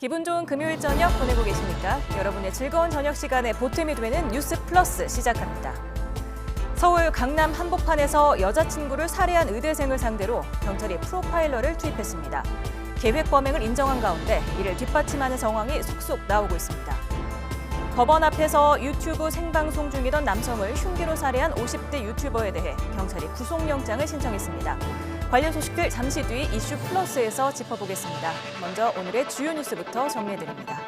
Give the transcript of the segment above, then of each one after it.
기분 좋은 금요일 저녁 보내고 계십니까? 여러분의 즐거운 저녁 시간에 보탬이 되는 뉴스 플러스 시작합니다. 서울 강남 한복판에서 여자친구를 살해한 의대생을 상대로 경찰이 프로파일러를 투입했습니다. 계획 범행을 인정한 가운데 이를 뒷받침하는 정황이 속속 나오고 있습니다. 법원 앞에서 유튜브 생방송 중이던 남성을 흉기로 살해한 50대 유튜버에 대해 경찰이 구속영장을 신청했습니다. 관련 소식들 잠시 뒤 이슈 플러스에서 짚어보겠습니다. 먼저 오늘의 주요 뉴스부터 정리해드립니다.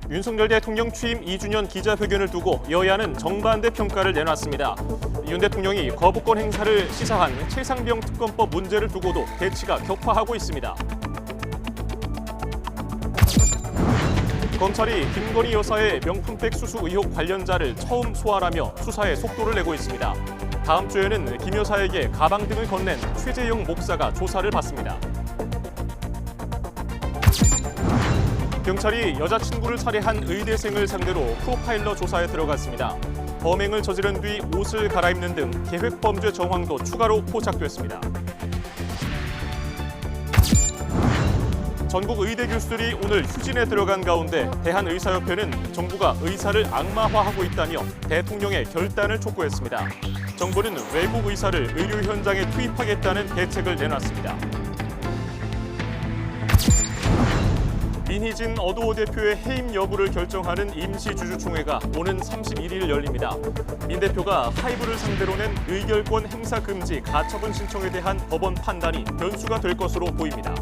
윤석열 대통령 취임 2주년 기자회견을 두고 여야는 정반대 평가를 내놨습니다. 윤 대통령이 거부권 행사를 시사한 최상병 특검법 문제를 두고도 대치가 격화하고 있습니다. 검찰이 김건희 여사의 명품백 수수 의혹 관련자를 처음 소환하며 수사에 속도를 내고 있습니다. 다음 주에는 김 여사에게 가방 등을 건넨 최재형 목사가 조사를 받습니다. 경찰이 여자친구를 살해한 의대생을 상대로 프로파일러 조사에 들어갔습니다. 범행을 저지른 뒤 옷을 갈아입는 등 계획범죄 정황도 추가로 포착됐습니다. 전국 의대 교수들이 오늘 휴진에 들어간 가운데 대한의사협회는 정부가 의사를 악마화하고 있다며 대통령의 결단을 촉구했습니다. 정부는 외국 의사를 의료 현장에 투입하겠다는 대책을 내놨습니다. 민희진 어도어 대표의 해임 여부를 결정하는 임시주주총회가 오는 31일 열립니다. 민 대표가 하이브를 상대로 낸 의결권 행사 금지 가처분 신청에 대한 법원 판단이 변수가 될 것으로 보입니다.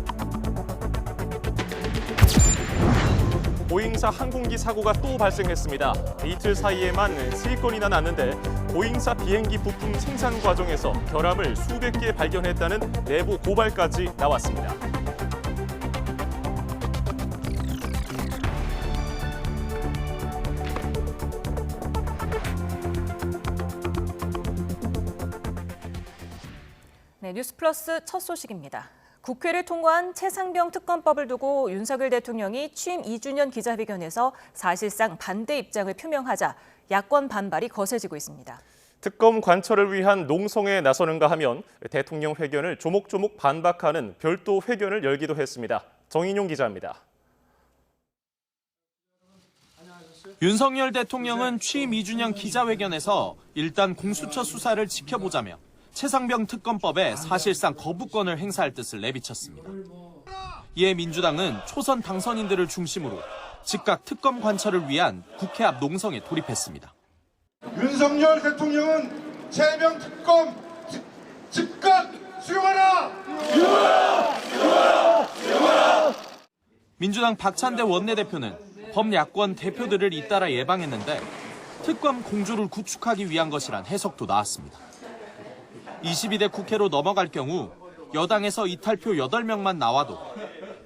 보잉사 항공기 사고가 또 발생했습니다. 이틀 사이에만 3건이나 났는데 보잉사 비행기 부품 생산 과정에서 결함을 수백 개 발견했다는 내부 고발까지 나왔습니다. 네, 뉴스 플러스 첫 소식입니다. 국회를 통과한 최상병 특검법을 두고 윤석열 대통령이 취임 2주년 기자회견에서 사실상 반대 입장을 표명하자 야권 반발이 거세지고 있습니다. 특검 관철을 위한 농성에 나서는가 하면 대통령 회견을 조목조목 반박하는 별도 회견을 열기도 했습니다. 정인용 기자입니다. 윤석열 대통령은 취임 2주년 기자회견에서 일단 공수처 수사를 지켜보자며 최상병 특검법에 사실상 거부권을 행사할 뜻을 내비쳤습니다. 이에 민주당은 초선 당선인들을 중심으로 즉각 특검 관철을 위한 국회 앞 농성에 돌입했습니다. 윤석열 대통령은 최병 특검 즉각 수용하라! 민주당 박찬대 원내대표는 범야권 대표들을 잇따라 예방했는데 특검 공조를 구축하기 위한 것이란 해석도 나왔습니다. 22대 국회로 넘어갈 경우 여당에서 이탈표 8명만 나와도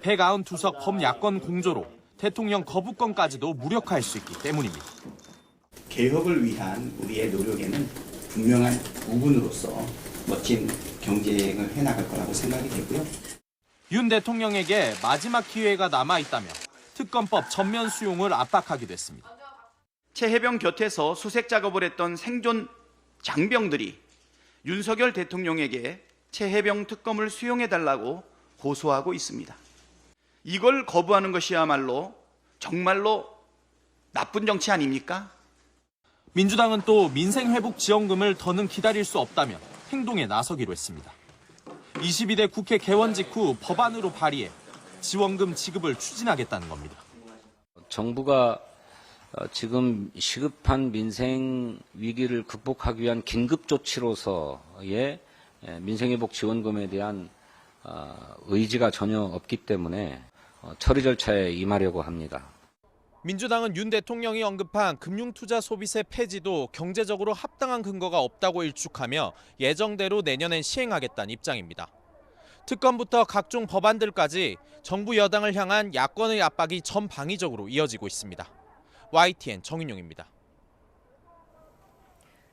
192석 범야권 공조로 대통령 거부권까지도 무력화할 수 있기 때문입니다. 개혁을 위한 우리의 노력에는 분명한 부분으로서 멋진 경쟁을 해나갈 거라고 생각이 되고요. 윤 대통령에게 마지막 기회가 남아있다며 특검법 전면 수용을 압박하기도 했습니다. 최해병 곁에서 수색 작업을 했던 생존 장병들이 윤석열 대통령에게 최해병 특검을 수용해달라고 호소하고 있습니다. 이걸 거부하는 것이야말로 정말로 나쁜 정치 아닙니까? 민주당은 또 민생회복지원금을 더는 기다릴 수 없다며 행동에 나서기로 했습니다. 22대 국회 개원 직후 법안으로 발의해 지원금 지급을 추진하겠다는 겁니다. 정부가 지금 시급한 민생 위기를 극복하기 위한 긴급 조치로서의 민생회복 지원금에 대한 의지가 전혀 없기 때문에 처리 절차에 임하려고 합니다. 민주당은 윤 대통령이 언급한 금융투자 소비세 폐지도 경제적으로 합당한 근거가 없다고 일축하며 예정대로 내년엔 시행하겠다는 입장입니다. 특검부터 각종 법안들까지 정부 여당을 향한 야권의 압박이 전방위적으로 이어지고 있습니다. YTN 정인용입니다.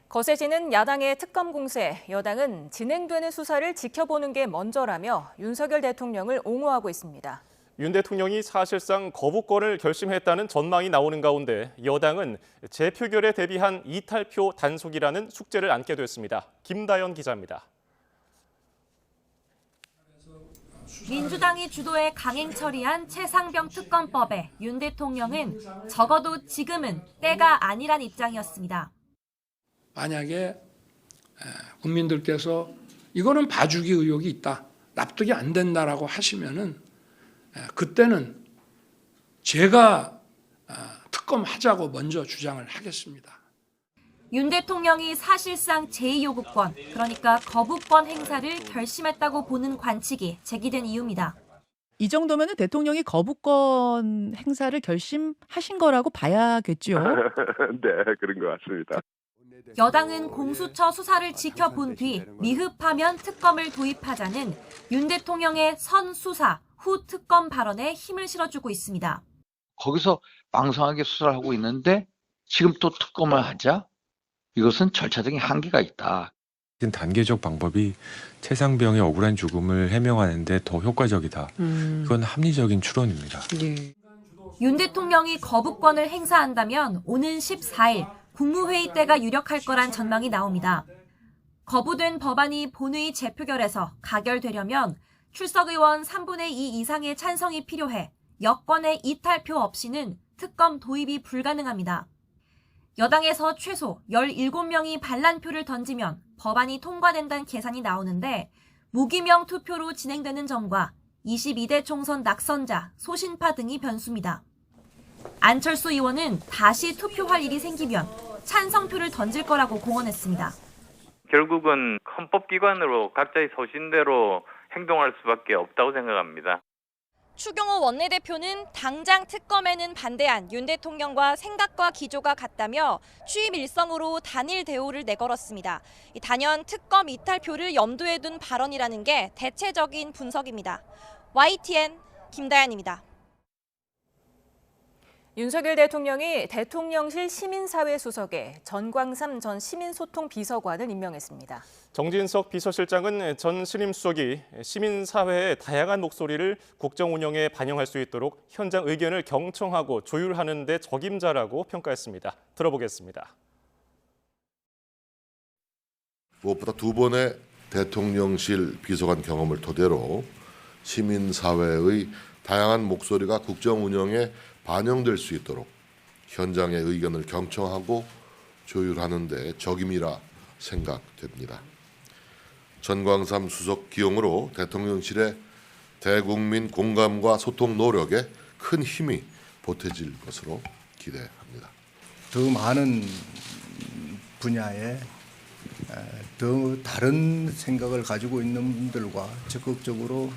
거세지는 야당의 특검 공세, 여당은 진행되는 수사를 지켜보는 게 먼저라며 윤석열 대통령을 옹호하고 있습니다. 윤 대통령이 사실상 거부권을 결심했다는 전망이 나오는 가운데 여당은 재표결에 대비한 이탈표 단속이라는 숙제를 안게 됐습니다. 김다연 기자입니다. 민주당이 주도해 강행 처리한 최상병 특검법에 윤 대통령은 적어도 지금은 때가 아니란 입장이었습니다. 만약에 국민들께서 이거는 봐주기 의혹이 있다, 납득이 안 된다라고 하시면은 그때는 제가 특검하자고 먼저 주장을 하겠습니다. 윤 대통령이 사실상 제2요구권, 그러니까 거부권 행사를 결심했다고 보는 관측이 제기된 이유입니다. 이 정도면 대통령이 거부권 행사를 결심하신 거라고 봐야겠죠. 네, 그런 것 같습니다. 여당은 공수처 수사를 지켜본 뒤 미흡하면 특검을 도입하자는 윤 대통령의 선 수사, 후 특검 발언에 힘을 실어주고 있습니다. 거기서 왕성하게 수사를 하고 있는데 지금 또 특검을 하자? 이것은 절차적인 한계가 있다. 단계적 방법이 최상병의 억울한 죽음을 해명하는 데 더 효과적이다. 그건 합리적인 추론입니다. 윤 대통령이 거부권을 행사한다면 오는 14일 국무회의 때가 유력할 거란 전망이 나옵니다. 거부된 법안이 본회의 재표결에서 가결되려면 출석 의원 3분의 2 이상의 찬성이 필요해 여권의 이탈표 없이는 특검 도입이 불가능합니다. 여당에서 최소 17명이 반란표를 던지면 법안이 통과된다는 계산이 나오는데 무기명 투표로 진행되는 점과 22대 총선 낙선자, 소신파 등이 변수입니다. 안철수 의원은 다시 투표할 일이 생기면 찬성표를 던질 거라고 공언했습니다. 결국은 헌법기관으로 각자의 소신대로 행동할 수밖에 없다고 생각합니다. 추경호 원내대표는 당장 특검에는 반대한 윤 대통령과 생각과 기조가 같다며 취임 일성으로 단일 대우를 내걸었습니다. 단연 특검 이탈표를 염두에 둔 발언이라는 게 대체적인 분석입니다. YTN 김다연입니다. 윤석열 대통령이 대통령실 시민사회 수석에 전광삼 전 시민소통 비서관을 임명했습니다. 정진석 비서실장은 전 신임수석이 시민사회의 다양한 목소리를 국정 운영에 반영할 수 있도록 현장 의견을 경청하고 조율하는 데 적임자라고 평가했습니다. 들어보겠습니다. 무엇보다 두 번의 대통령실 비서관 경험을 토대로 시민사회의 다양한 목소리가 국정 운영에 반영될 수 있도록 현장의 의견을 경청하고 조율하는 데 적임이라 생각됩니다. 전광삼 수석 기용으로 대통령실의 대국민 공감과 소통 노력에 큰 힘이 보태질 것으로 기대합니다. 더 많은 분야에 더 다른 생각을 가지고 있는 분들과 적극적으로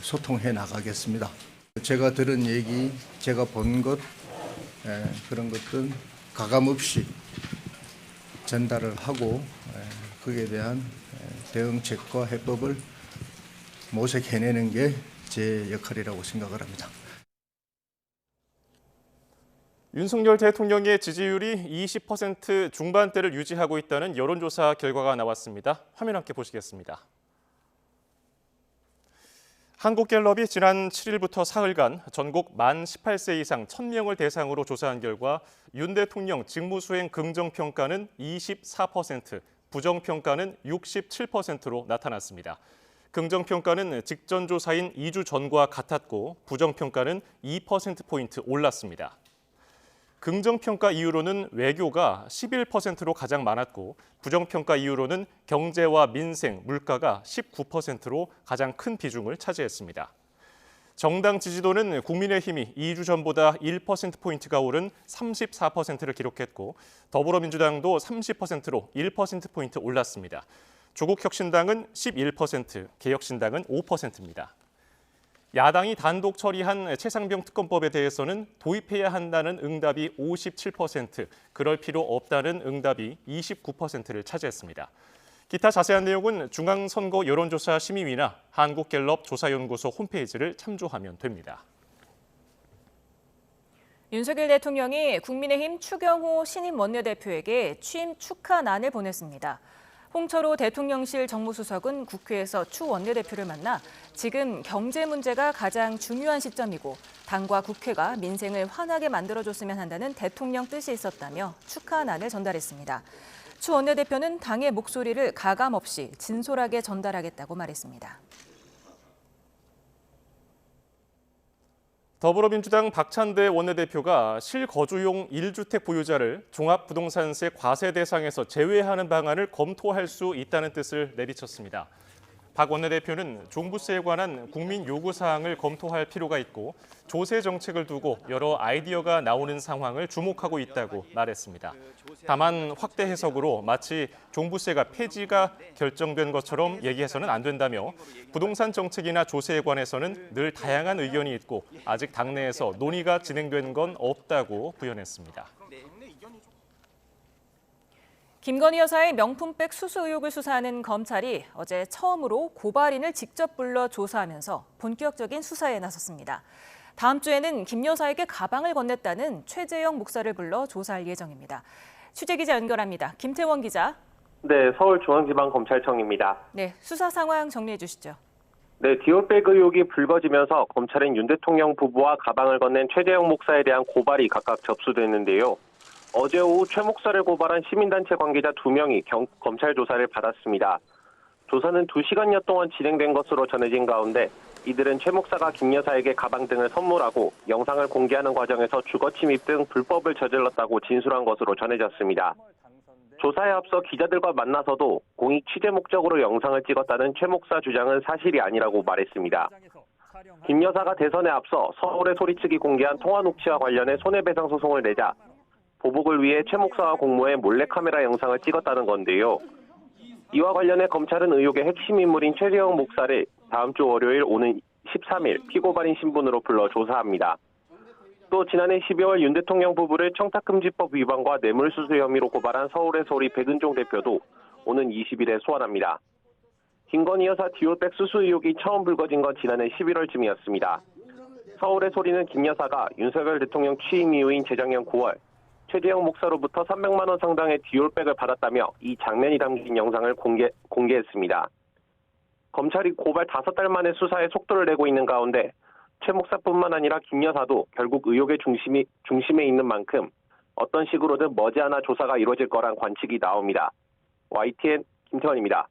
소통해 나가겠습니다. 제가 들은 얘기, 제가 본 것, 그런 것들 가감없이 전달을 하고 거기에 대한 대응책과 해법을 모색해내는 게 제 역할이라고 생각을 합니다. 윤석열 대통령의 지지율이 20% 중반대를 유지하고 있다는 여론조사 결과가 나왔습니다. 화면 함께 보시겠습니다. 한국갤럽이 지난 7일부터 사흘간 전국 만 18세 이상 1,000명을 대상으로 조사한 결과 윤 대통령 직무수행 긍정평가는 24%, 부정평가는 67%로 나타났습니다. 긍정평가는 직전 조사인 2주 전과 같았고 부정평가는 2%포인트 올랐습니다. 긍정평가 이유로는 외교가 11%로 가장 많았고 부정평가 이유로는 경제와 민생, 물가가 19%로 가장 큰 비중을 차지했습니다. 정당 지지도는 국민의힘이 2주 전보다 1%포인트가 오른 34%를 기록했고 더불어민주당도 30%로 1%포인트 올랐습니다. 조국혁신당은 11%, 개혁신당은 5%입니다. 야당이 단독 처리한 최상병 특검법에 대해서는 도입해야 한다는 응답이 57%, 그럴 필요 없다는 응답이 29%를 차지했습니다. 기타 자세한 내용은 중앙선거 여론조사 심의위나 한국갤럽 조사연구소 홈페이지를 참조하면 됩니다. 윤석열 대통령이 국민의힘 추경호 신임 원내대표에게 취임 축하난을 보냈습니다. 홍철호 대통령실 정무수석은 국회에서 추 원내대표를 만나 지금 경제 문제가 가장 중요한 시점이고 당과 국회가 민생을 환하게 만들어줬으면 한다는 대통령 뜻이 있었다며 축하난을 전달했습니다. 추 원내대표는 당의 목소리를 가감없이 진솔하게 전달하겠다고 말했습니다. 더불어민주당 박찬대 원내대표가 실거주용 1주택 보유자를 종합부동산세 과세 대상에서 제외하는 방안을 검토할 수 있다는 뜻을 내비쳤습니다. 박 원내대표는 종부세에 관한 국민 요구사항을 검토할 필요가 있고 조세 정책을 두고 여러 아이디어가 나오는 상황을 주목하고 있다고 말했습니다. 다만 확대 해석으로 마치 종부세가 폐지가 결정된 것처럼 얘기해서는 안 된다며 부동산 정책이나 조세에 관해서는 늘 다양한 의견이 있고 아직 당내에서 논의가 진행된 건 없다고 부연했습니다. 김건희 여사의 명품백 수수 의혹을 수사하는 검찰이 어제 처음으로 고발인을 직접 불러 조사하면서 본격적인 수사에 나섰습니다. 다음 주에는 김 여사에게 가방을 건넸다는 최재형 목사를 불러 조사할 예정입니다. 취재기자 연결합니다. 김태원 기자. 네, 서울중앙지방검찰청입니다. 네, 수사 상황 정리해 주시죠. 네, 디올백 의혹이 불거지면서 검찰은 윤 대통령 부부와 가방을 건넨 최재형 목사에 대한 고발이 각각 접수됐는데요. 어제 오후 최 목사를 고발한 시민단체 관계자 2명이 검찰 조사를 받았습니다. 조사는 2시간여 동안 진행된 것으로 전해진 가운데 이들은 최 목사가 김 여사에게 가방 등을 선물하고 영상을 공개하는 과정에서 주거 침입 등 불법을 저질렀다고 진술한 것으로 전해졌습니다. 조사에 앞서 기자들과 만나서도 공익 취재 목적으로 영상을 찍었다는 최 목사 주장은 사실이 아니라고 말했습니다. 김 여사가 대선에 앞서 서울의 소리 측이 공개한 통화 녹취와 관련해 손해배상 소송을 내자 보복을 위해 최 목사와 공모해 몰래카메라 영상을 찍었다는 건데요. 이와 관련해 검찰은 의혹의 핵심 인물인 최재형 목사를 다음 주 월요일 오는 13일 피고발인 신분으로 불러 조사합니다. 또 지난해 12월 윤 대통령 부부를 청탁금지법 위반과 뇌물수수 혐의로 고발한 서울의 소리 백은종 대표도 오는 20일에 소환합니다. 김건희 여사 디올백 수수 의혹이 처음 불거진 건 지난해 11월쯤이었습니다. 서울의 소리는 김 여사가 윤석열 대통령 취임 이후인 재작년 9월 최재형 목사로부터 300만 원 상당의 디올백을 받았다며 이 장면이 담긴 영상을 공개했습니다. 검찰이 고발 5달 만에 수사에 속도를 내고 있는 가운데 최 목사뿐만 아니라 김 여사도 결국 의혹의 중심에 있는 만큼 어떤 식으로든 머지않아 조사가 이루어질 거란 관측이 나옵니다. YTN 김태원입니다.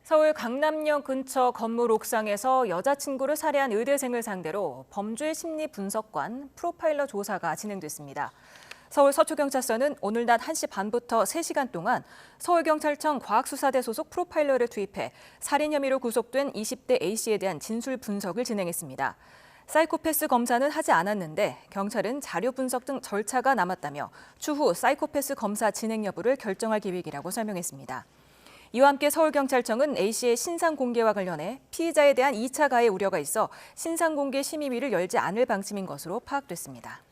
서울 강남역 근처 건물 옥상에서 여자친구를 살해한 의대생을 상대로 범죄 심리 분석관 프로파일러 조사가 진행됐습니다. 서울 서초경찰서는 오늘 낮 1시 반부터 3시간 동안 서울경찰청 과학수사대 소속 프로파일러를 투입해 살인 혐의로 구속된 20대 A씨에 대한 진술 분석을 진행했습니다. 사이코패스 검사는 하지 않았는데 경찰은 자료 분석 등 절차가 남았다며 추후 사이코패스 검사 진행 여부를 결정할 계획이라고 설명했습니다. 이와 함께 서울경찰청은 A씨의 신상 공개와 관련해 피의자에 대한 2차 가해 우려가 있어 신상 공개 심의위를 열지 않을 방침인 것으로 파악됐습니다.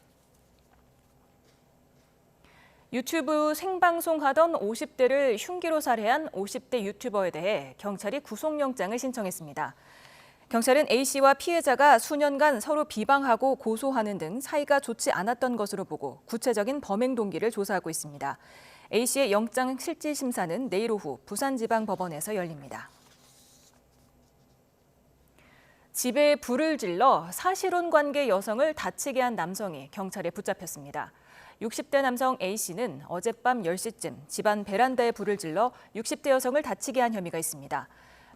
유튜브 생방송하던 50대를 흉기로 살해한 50대 유튜버에 대해 경찰이 구속영장을 신청했습니다. 경찰은 A씨와 피해자가 수년간 서로 비방하고 고소하는 등 사이가 좋지 않았던 것으로 보고 구체적인 범행 동기를 조사하고 있습니다. A씨의 영장 실질 심사는 내일 오후 부산지방법원에서 열립니다. 집에 불을 질러 사실혼 관계 여성을 다치게 한 남성이 경찰에 붙잡혔습니다. 60대 남성 A씨는 어젯밤 10시쯤 집안 베란다에 불을 질러 60대 여성을 다치게 한 혐의가 있습니다.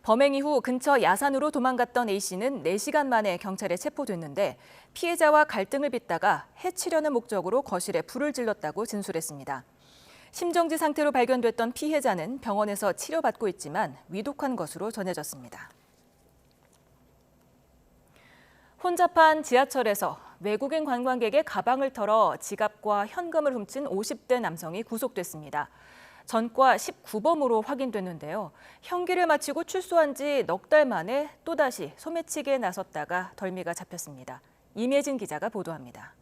범행 이후 근처 야산으로 도망갔던 A씨는 4시간 만에 경찰에 체포됐는데 피해자와 갈등을 빚다가 해치려는 목적으로 거실에 불을 질렀다고 진술했습니다. 심정지 상태로 발견됐던 피해자는 병원에서 치료받고 있지만 위독한 것으로 전해졌습니다. 혼잡한 지하철에서 외국인 관광객의 가방을 털어 지갑과 현금을 훔친 50대 남성이 구속됐습니다. 전과 19범으로 확인됐는데요. 형기를 마치고 출소한 지 넉 달 만에 또다시 소매치기에 나섰다가 덜미가 잡혔습니다. 임예진 기자가 보도합니다.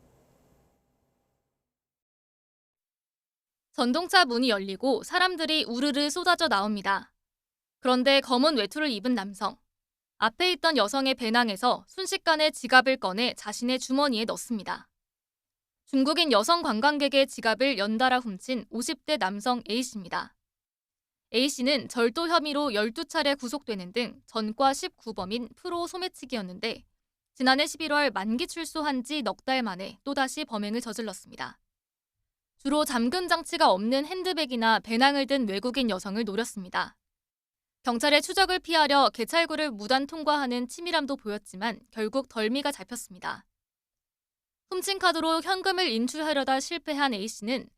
전동차 문이 열리고 사람들이 우르르 쏟아져 나옵니다. 그런데 검은 외투를 입은 남성. 앞에 있던 여성의 배낭에서 순식간에 지갑을 꺼내 자신의 주머니에 넣습니다. 중국인 여성 관광객의 지갑을 연달아 훔친 50대 남성 A씨입니다. A씨는 절도 혐의로 12차례 구속되는 등 전과 19범인 프로 소매치기였는데 지난해 11월 만기 출소한 지 넉 달 만에 또다시 범행을 저질렀습니다. 주로 잠금 장치가 없는 핸드백이나 배낭을 든 외국인 여성을 노렸습니다. 경찰의 추적을 피하려 개찰구를 무단 통과하는 치밀함도 보였지만 결국 덜미가 잡혔습니다. 훔친 카드로 현금을 인출하려다 실패한 A씨는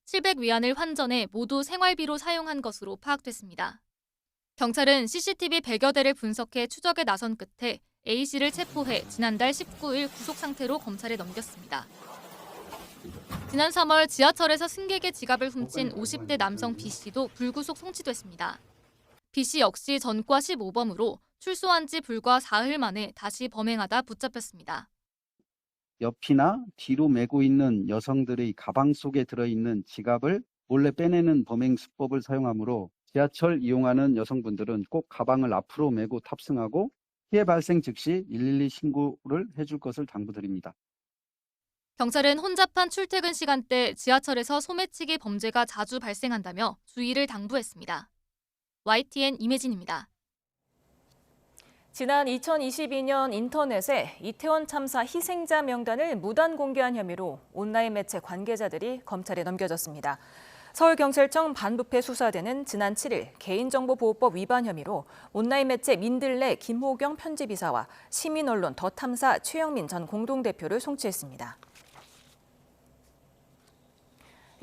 700위안을 환전해 모두 생활비로 사용한 것으로 파악됐습니다. 경찰은 CCTV 100여 대를 분석해 추적에 나선 끝에 A씨를 체포해 지난달 19일 구속 상태로 검찰에 넘겼습니다. 지난 3월 지하철에서 승객의 지갑을 훔친 50대 남성 B씨도 불구속 송치됐습니다. B씨 역시 전과 15범으로 출소한 지 불과 사흘 만에 다시 범행하다 붙잡혔습니다. 옆이나 뒤로 메고 있는 여성들의 가방 속에 들어있는 지갑을 몰래 빼내는 범행 수법을 사용하므로 지하철 이용하는 여성분들은 꼭 가방을 앞으로 메고 탑승하고 피해 발생 즉시 112 신고를 해줄 것을 당부드립니다. 경찰은 혼잡한 출퇴근 시간대 지하철에서 소매치기 범죄가 자주 발생한다며 주의를 당부했습니다. YTN 임혜진입니다. 지난 2022년 인터넷에 이태원 참사 희생자 명단을 무단 공개한 혐의로 온라인 매체 관계자들이 검찰에 넘겨졌습니다. 서울경찰청 반부패 수사대는 지난 7일 개인정보보호법 위반 혐의로 온라인 매체 민들레 김호경 편집이사와 시민언론 더탐사 최영민 전 공동대표를 송치했습니다.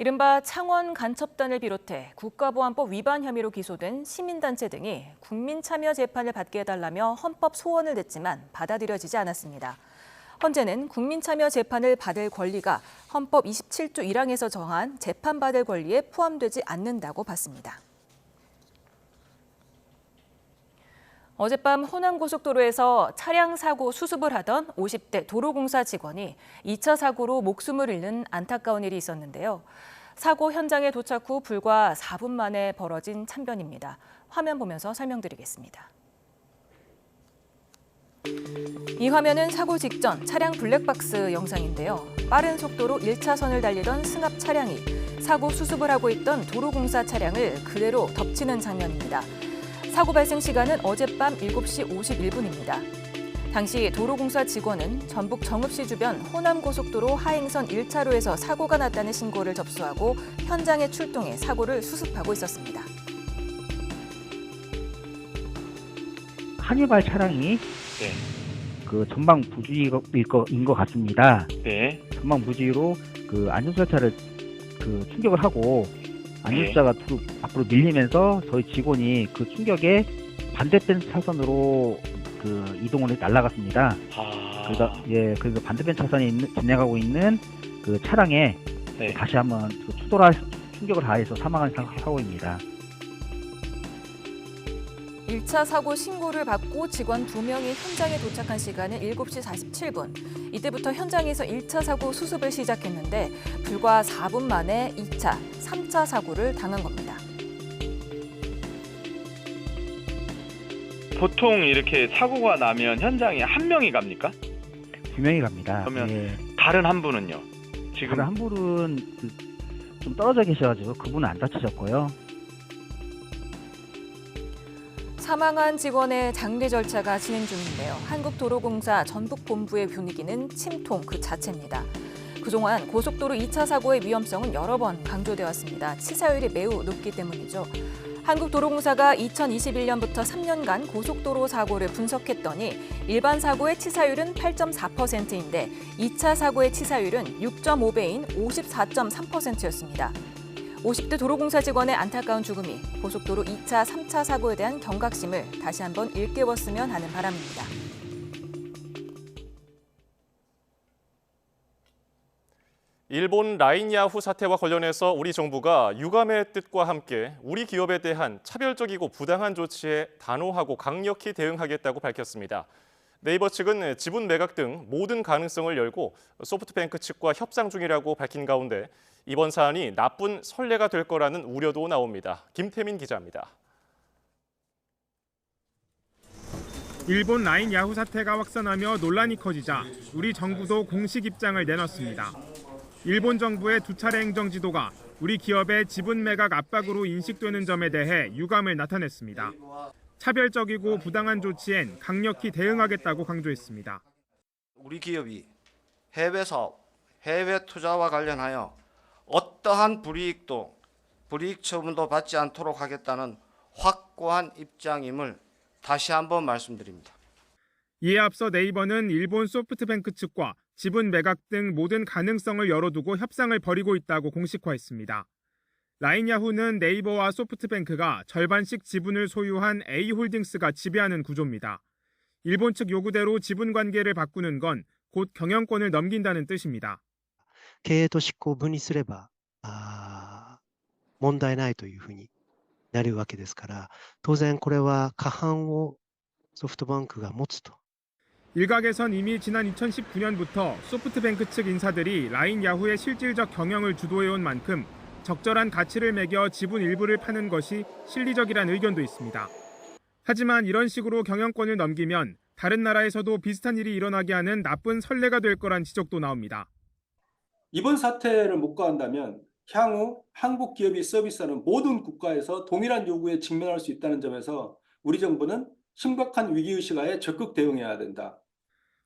이른바 창원 간첩단을 비롯해 국가보안법 위반 혐의로 기소된 시민단체 등이 국민참여 재판을 받게 해달라며 헌법 소원을 냈지만 받아들여지지 않았습니다. 헌재는 국민참여 재판을 받을 권리가 헌법 27조 1항에서 정한 재판받을 권리에 포함되지 않는다고 봤습니다. 어젯밤 호남고속도로에서 차량 사고 수습을 하던 50대 도로공사 직원이 2차 사고로 목숨을 잃는 안타까운 일이 있었는데요. 사고 현장에 도착 후 불과 4분 만에 벌어진 참변입니다. 화면 보면서 설명드리겠습니다. 이 화면은 사고 직전 차량 블랙박스 영상인데요. 빠른 속도로 1차선을 달리던 승합 차량이 사고 수습을 하고 있던 도로공사 차량을 그대로 덮치는 장면입니다. 사고 발생 시간은 어젯밤 7시 51분입니다. 당시 도로공사 직원은 전북 정읍시 주변 호남고속도로 하행선 1차로에서 사고가 났다는 신고를 접수하고 현장에 출동해 사고를 수습하고 있었습니다. 카니발 차량이 그 전방 부주의인 것 같습니다. 전방 부주의로 그 안전수사차를 그 충격을 하고 안전수사가 앞으로 밀리면서 저희 직원이 그 충격에 반대편 차선으로 그 이동을 해 날아갔습니다. 그래서 반대편 차선에 진행하고 있는 그 차량에 다시 한번 그 충격을 가해서 사망한 사고입니다. 1차 사고 신고를 받고 직원 2명이 현장에 도착한 시간은 7시 47분. 이때부터 현장에서 1차 사고 수습을 시작했는데 불과 4분 만에 2차, 3차 사고를 당한 겁니다. 보통 이렇게 사고가 나면 현장에 한 명이 갑니까? 2명이 갑니다. 그러면 다른 한 분은요? 지금 다른 한 분은 좀 떨어져 계셔가지고 그분은 안 다치셨고요. 사망한 직원의 장례 절차가 진행 중인데요. 한국도로공사 전북본부의 분위기는 침통 그 자체입니다. 그동안 고속도로 2차 사고의 위험성은 여러 번 강조되었습니다. 치사율이 매우 높기 때문이죠. 한국도로공사가 2021년부터 3년간 고속도로 사고를 분석했더니 일반 사고의 치사율은 8.4%인데 2차 사고의 치사율은 6.5배인 54.3%였습니다. 50대 도로공사 직원의 안타까운 죽음이 고속도로 2차, 3차 사고에 대한 경각심을 다시 한번 일깨웠으면 하는 바람입니다. 일본 라인 야후 사태와 관련해서 우리 정부가 유감의 뜻과 함께 우리 기업에 대한 차별적이고 부당한 조치에 단호하고 강력히 대응하겠다고 밝혔습니다. 네이버 측은 지분 매각 등 모든 가능성을 열고 소프트뱅크 측과 협상 중이라고 밝힌 가운데 이번 사안이 나쁜 선례가 될 거라는 우려도 나옵니다. 김태민 기자입니다. 일본 라인 야후 사태가 확산하며 논란이 커지자 우리 정부도 공식 입장을 내놨습니다. 일본 정부의 두 차례 행정지도가 우리 기업의 지분 매각 압박으로 인식되는 점에 대해 유감을 나타냈습니다. 차별적이고 부당한 조치엔 강력히 대응하겠다고 강조했습니다. 우리 기업이 해외 사업, 해외 투자와 관련하여 어떠한 불이익 처분도 받지 않도록 하겠다는 확고한 입장임을 다시 한번 말씀드립니다. 이에 앞서 네이버는 일본 소프트뱅크 측과 지분 매각 등 모든 가능성을 열어두고 협상을 벌이고 있다고 공식화했습니다. 라인야후는 네이버와 소프트뱅크가 절반씩 지분을 소유한 A홀딩스가 지배하는 구조입니다. 일본 측 요구대로 지분 관계를 바꾸는 건 곧 경영권을 넘긴다는 뜻입니다. 経営と執行を分離すれば問題ないというふうになるわけですから、当然これは過半をソフトバンクが持つと。 일각에선 이미 지난 2019년부터 소프트뱅크 측 인사들이 라인야후의 실질적 경영을 주도해온 만큼 적절한 가치를 매겨 지분 일부를 파는 것이 실리적이란 의견도 있습니다. 하지만 이런 식으로 경영권을 넘기면 다른 나라에서도 비슷한 일이 일어나게 하는 나쁜 선례가 될 거란 지적도 나옵니다. 이번 사태를 목과한다면 향후 한국 기업이 서비스하는 모든 국가에서 동일한 요구에 직면할 수 있다는 점에서 우리 정부는 심각한 위기의식하에 적극 대응해야 된다.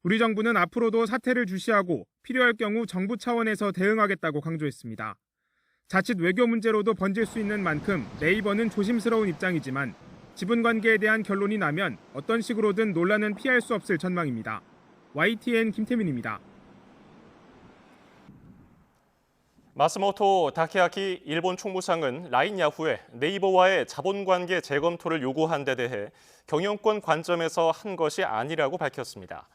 우리 정부는 앞으로도 사태를 주시하고 필요할 경우 정부 차원에서 대응하겠다고 강조했습니다. 자칫 외교 문제로도 번질 수 있는 만큼 네이버는 조심스러운 입장이지만 지분 관계에 대한 결론이 나면 어떤 식으로든 논란은 피할 수 없을 전망입니다. YTN 김태민입니다. 마스모토 다케아키 일본 총무상은 라인야후에 네이버와의 자본관계 재검토를 요구한 데 대해 경영권 관점에서 한 것이 아니라고 밝혔습니다.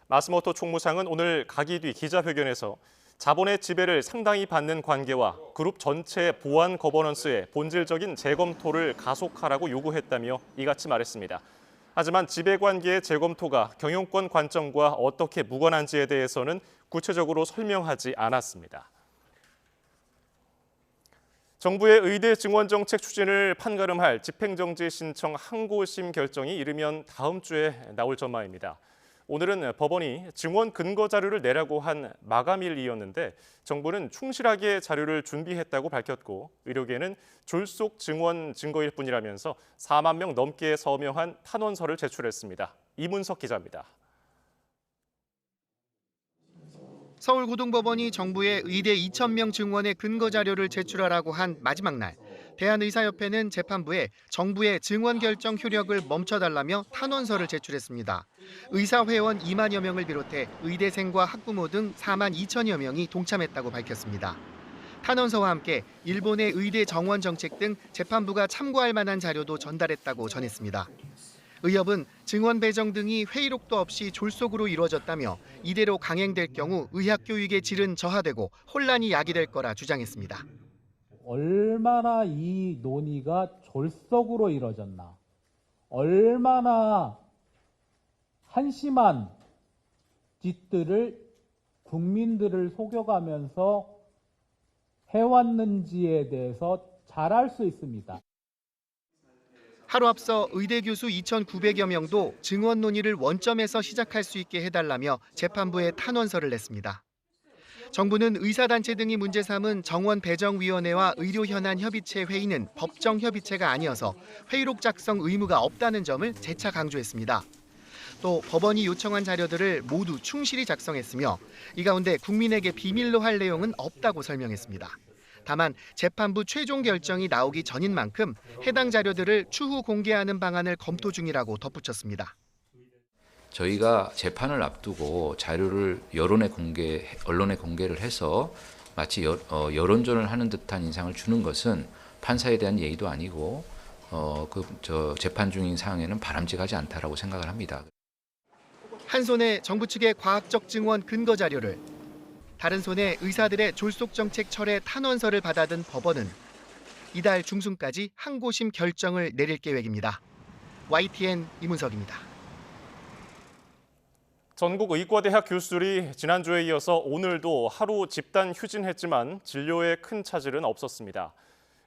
마스모토 총무상은 오늘 가기 뒤 기자회견에서 자본의 지배를 상당히 받는 관계와 그룹 전체의 보안 거버넌스의 본질적인 재검토를 가속하라고 요구했다며 이같이 말했습니다. 하지만 지배관계의 재검토가 경영권 관점과 어떻게 무관한지에 대해서는 구체적으로 설명하지 않았습니다. 정부의 의대 증원 정책 추진을 판가름할 집행정지 신청 항고심 결정이 이르면 다음 주에 나올 전망입니다. 오늘은 법원이 증원 근거 자료를 내라고 한 마감일이었는데 정부는 충실하게 자료를 준비했다고 밝혔고 의료계는 졸속 증원 증거일 뿐이라면서 4만 명 넘게 서명한 탄원서를 제출했습니다. 이문석 기자입니다. 서울고등법원이 정부에 의대 2,000명 증원의 근거 자료를 제출하라고 한 마지막 날, 대한의사협회는 재판부에 정부의 증원 결정 효력을 멈춰달라며 탄원서를 제출했습니다. 의사회원 2만여 명을 비롯해 의대생과 학부모 등 4만 2천여 명이 동참했다고 밝혔습니다. 탄원서와 함께 일본의 의대 정원 정책 등 재판부가 참고할 만한 자료도 전달했다고 전했습니다. 의협은 증원 배정 등이 회의록도 없이 졸속으로 이루어졌다며 이대로 강행될 경우 의학 교육의 질은 저하되고 혼란이 야기될 거라 주장했습니다. 얼마나 이 논의가 졸속으로 이루어졌나, 얼마나 한심한 짓들을 국민들을 속여가면서 해왔는지에 대해서 잘 알 수 있습니다. 하루 앞서 의대 교수 2,900여 명도 증원 논의를 원점에서 시작할 수 있게 해달라며 재판부에 탄원서를 냈습니다. 정부는 의사단체 등이 문제 삼은 정원배정위원회와 의료현안협의체 회의는 법정협의체가 아니어서 회의록 작성 의무가 없다는 점을 재차 강조했습니다. 또 법원이 요청한 자료들을 모두 충실히 작성했으며 이 가운데 국민에게 비밀로 할 내용은 없다고 설명했습니다. 다만 재판부 최종 결정이 나오기 전인 만큼 해당 자료들을 추후 공개하는 방안을 검토 중이라고 덧붙였습니다. 저희가 재판을 앞두고 자료를 언론에 공개를 해서 마치 여론전을 하는 듯한 인상을 주는 것은 판사에 대한 예의도 아니고 재판 중인 사항에는 바람직하지 않다라고 생각을 합니다. 한 손에 정부 측의 과학적 증원 근거 자료를, 다른 손에 의사들의 졸속 정책 철회 탄원서를 받아든 법원은 이달 중순까지 항고심 결정을 내릴 계획입니다. YTN 이문석입니다. 전국 의과대학 교수들이 지난주에 이어서 오늘도 하루 집단 휴진했지만 진료에 큰 차질은 없었습니다.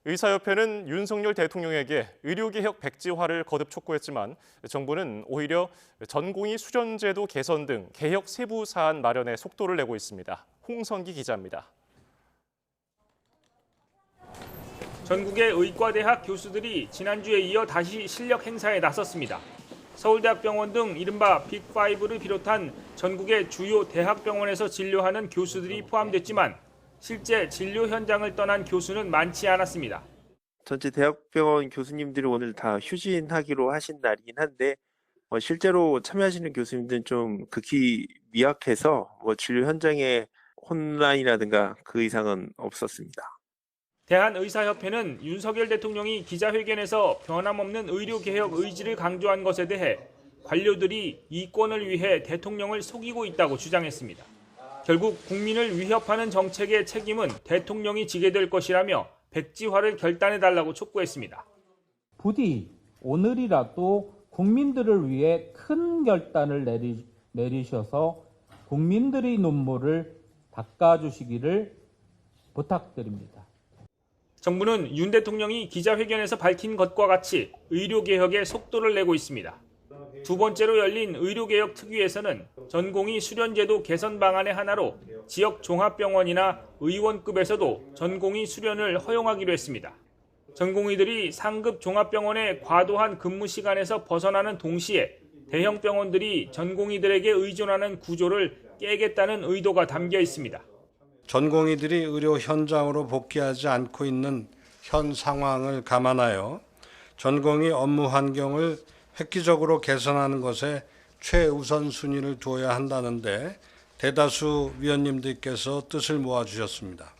의사협회는 윤석열 대통령에게 의료개혁 백지화를 거듭 촉구했지만 정부는 오히려 전공의 수련제도 개선 등 개혁 세부 사안 마련에 속도를 내고 있습니다. 홍성기 기자입니다. 전국의 의과대학 교수들이 지난주에 이어 다시 실력 행사에 나섰습니다. 서울대학병원 등 이른바 빅5를 비롯한 전국의 주요 대학병원에서 진료하는 교수들이 포함됐지만 실제 진료 현장을 떠난 교수는 많지 않았습니다. 전체 대학병원 교수님들이 오늘 다 휴진하기로 하신 날이긴 한데 실제로 참여하시는 교수님들은 좀 극히 미약해서 진료 현장에 혼란이라든가 그 이상은 없었습니다. 대한의사협회는 윤석열 대통령이 기자회견에서 변함없는 의료개혁 의지를 강조한 것에 대해 관료들이 이권을 위해 대통령을 속이고 있다고 주장했습니다. 결국 국민을 위협하는 정책의 책임은 대통령이 지게 될 것이라며 백지화를 결단해달라고 촉구했습니다. 부디 오늘이라도 국민들을 위해 큰 결단을 내리셔서 국민들의 눈물을 닦아주시기를 부탁드립니다. 정부는 윤 대통령이 기자회견에서 밝힌 것과 같이 의료개혁에 속도를 내고 있습니다. 두 번째로 열린 의료개혁 특위에서는 전공의 수련제도 개선 방안의 하나로 지역 종합병원이나 의원급에서도 전공의 수련을 허용하기로 했습니다. 전공의들이 상급 종합병원의 과도한 근무 시간에서 벗어나는 동시에 대형 병원들이 전공의들에게 의존하는 구조를 깨겠다는 의도가 담겨 있습니다. 전공의들이 의료 현장으로 복귀하지 않고 있는 현 상황을 감안하여 전공의 업무 환경을 획기적으로 개선하는 것에 최우선 순위를 두어야 한다는데 대다수 위원님들께서 뜻을 모아주셨습니다.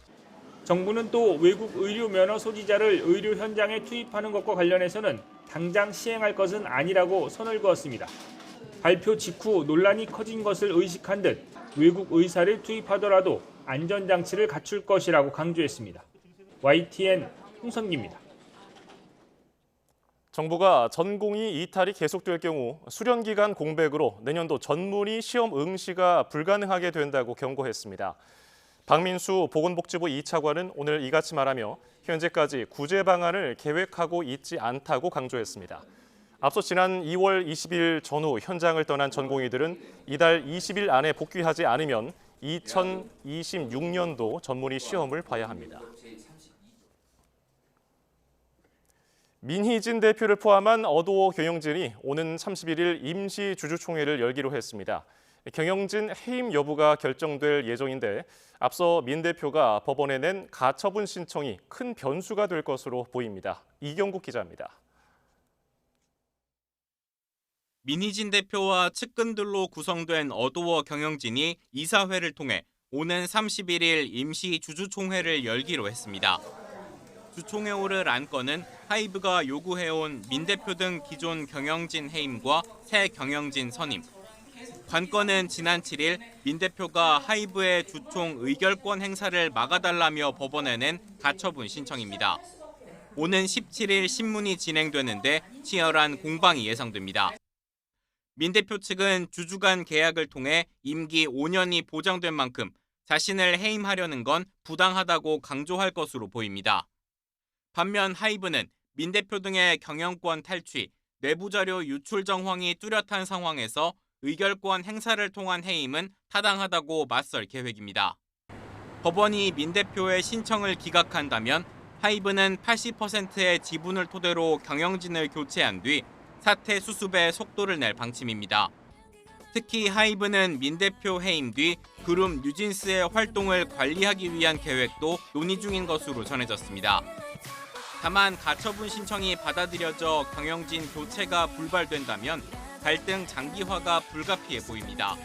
정부는 또 외국 의료 면허 소지자를 의료 현장에 투입하는 것과 관련해서는 당장 시행할 것은 아니라고 선을 그었습니다. 발표 직후 논란이 커진 것을 의식한 듯 외국 의사를 투입하더라도 안전장치를 갖출 것이라고 강조했습니다. YTN 홍성기입니다. 정부가 전공의 이탈이 계속될 경우 수련기간 공백으로 내년도 전문의 시험 응시가 불가능하게 된다고 경고했습니다. 박민수 보건복지부 2차관은 오늘 이같이 말하며 현재까지 구제 방안을 계획하고 있지 않다고 강조했습니다. 앞서 지난 2월 20일 전후 현장을 떠난 전공의들은 이달 20일 안에 복귀하지 않으면 2026년도 전문의 시험을 봐야 합니다. 민희진 대표를 포함한 어도어 경영진이 오는 31일 임시 주주총회를 열기로 했습니다. 경영진 해임 여부가 결정될 예정인데 앞서 민 대표가 법원에 낸 가처분 신청이 큰 변수가 될 것으로 보입니다. 이경국 기자입니다. 민희진 대표와 측근들로 구성된 어도어 경영진이 이사회를 통해 오는 31일 임시 주주총회를 열기로 했습니다. 주총에 오를 안건은 하이브가 요구해온 민 대표 등 기존 경영진 해임과 새 경영진 선임. 관건은 지난 7일 민 대표가 하이브의 주총 의결권 행사를 막아달라며 법원에 낸 가처분 신청입니다. 오는 17일 신문이 진행되는데 치열한 공방이 예상됩니다. 민 대표 측은 주주 간 계약을 통해 임기 5년이 보장된 만큼 자신을 해임하려는 건 부당하다고 강조할 것으로 보입니다. 반면 하이브는 민 대표 등의 경영권 탈취, 내부 자료 유출 정황이 뚜렷한 상황에서 의결권 행사를 통한 해임은 타당하다고 맞설 계획입니다. 법원이 민 대표의 신청을 기각한다면 하이브는 80%의 지분을 토대로 경영진을 교체한 뒤 사태 수습에 속도를 낼 방침입니다. 특히 하이브는 민 대표 해임 뒤 그룹 뉴진스의 활동을 관리하기 위한 계획도 논의 중인 것으로 전해졌습니다. 다만 가처분 신청이 받아들여져 경영진 교체가 불발된다면 갈등 장기화가 불가피해 보입니다.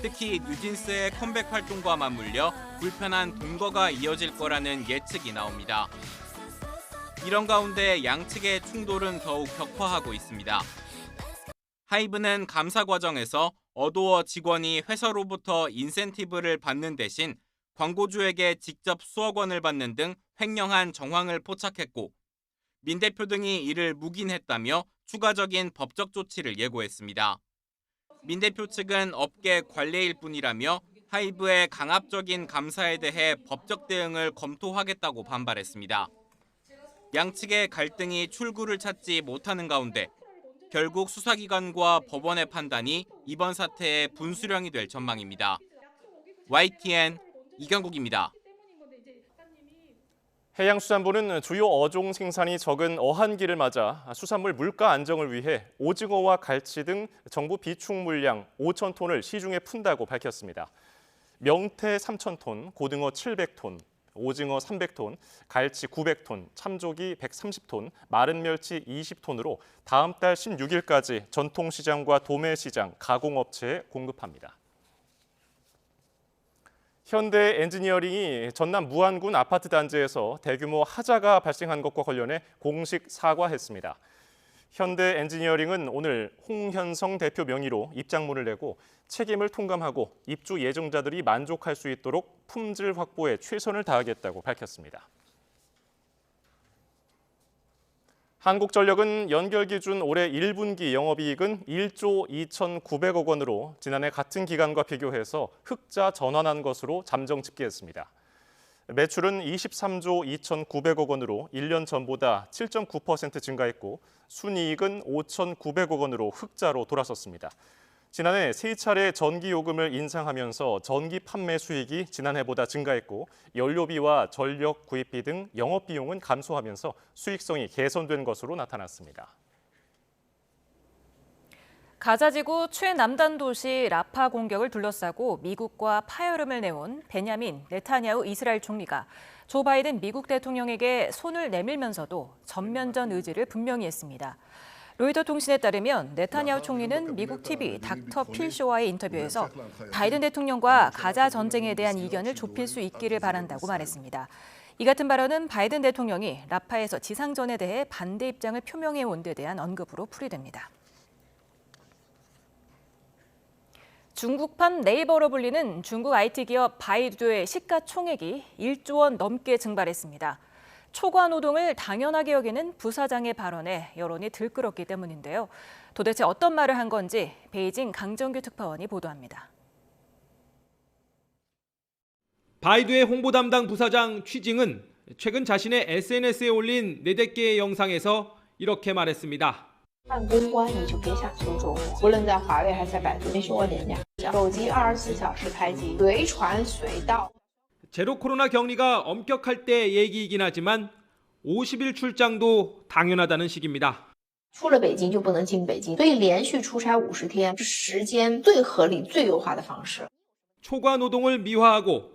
특히 뉴진스의 컴백 활동과 맞물려 불편한 동거가 이어질 거라는 예측이 나옵니다. 이런 가운데 양측의 충돌은 더욱 격화하고 있습니다. 하이브는 감사 과정에서 어도어 직원이 회사로부터 인센티브를 받는 대신 광고주에게 직접 수억 원을 받는 등 횡령한 정황을 포착했고 민 대표 등이 이를 묵인했다며 추가적인 법적 조치를 예고했습니다. 민 대표 측은 업계 관례일 뿐이라며 하이브의 강압적인 감사에 대해 법적 대응을 검토하겠다고 반발했습니다. 양측의 갈등이 출구를 찾지 못하는 가운데 결국 수사기관과 법원의 판단이 이번 사태의 분수령이 될 전망입니다. YTN 이경국입니다. 해양수산부는 주요 어종 생산이 적은 어한기를 맞아 수산물 물가 안정을 위해 오징어와 갈치 등 정부 비축 물량 5,000톤을 시중에 푼다고 밝혔습니다. 명태 3,000톤, 고등어 700톤, 오징어 300톤, 갈치 900톤, 참조기 130톤, 마른 멸치 20톤으로 다음 달 16일까지 전통시장과 도매시장, 가공업체에 공급합니다. 현대 엔지니어링이 전남 무안군 아파트 단지에서 대규모 하자가 발생한 것과 관련해 공식 사과했습니다. 현대 엔지니어링은 오늘 홍현성 대표 명의로 입장문을 내고 책임을 통감하고 입주 예정자들이 만족할 수 있도록 품질 확보에 최선을 다하겠다고 밝혔습니다. 한국전력은 연결 기준 올해 1분기 영업이익은 1조 2,900억 원으로 지난해 같은 기간과 비교해서 흑자 전환한 것으로 잠정 집계했습니다. 매출은 23조 2,900억 원으로 1년 전보다 7.9% 증가했고 순이익은 5,900억 원으로 흑자로 돌아섰습니다. 지난해 3차례 전기요금을 인상하면서 전기 판매 수익이 지난해보다 증가했고 연료비와 전력 구입비 등 영업비용은 감소하면서 수익성이 개선된 것으로 나타났습니다. 가자지구 최남단 도시 라파 공격을 둘러싸고 미국과 파열음을 내온 베냐민 네타냐후 이스라엘 총리가 조 바이든 미국 대통령에게 손을 내밀면서도 전면전 의지를 분명히 했습니다. 로이터 통신에 따르면 네타냐후 총리는 미국 TV 닥터 필 쇼와의 인터뷰에서 바이든 대통령과 가자 전쟁에 대한 이견을 좁힐 수 있기를 바란다고 말했습니다. 이 같은 발언은 바이든 대통령이 라파에서 지상전에 대해 반대 입장을 표명해 온 데 대한 언급으로 풀이됩니다. 중국판 네이버로 불리는 중국 IT 기업 바이두의 시가총액이 1조 원 넘게 증발했습니다. 초과 노동을 당연하게 여기는 부사장의 발언에 여론이 들끓었기 때문인데요. 도대체 어떤 말을 한 건지 베이징 강정규 특파원이 보도합니다. 바이두의 홍보 담당 부사장 취징은 최근 자신의 SNS에 올린 4대 개의 영상에서 이렇게 말했습니다. 按公关你就别想求中，无论在华为还是在百度，没学过廉价，手机24小时开机，随传随到。 제로 코로나 격리가 엄격할 때 얘기이긴 하지만 50일 출장도 당연하다는 식입니다. 出了北京就不能进北京，所以连续出差50天是时间最合理、最优化的方式。 초과 노동을 미화하고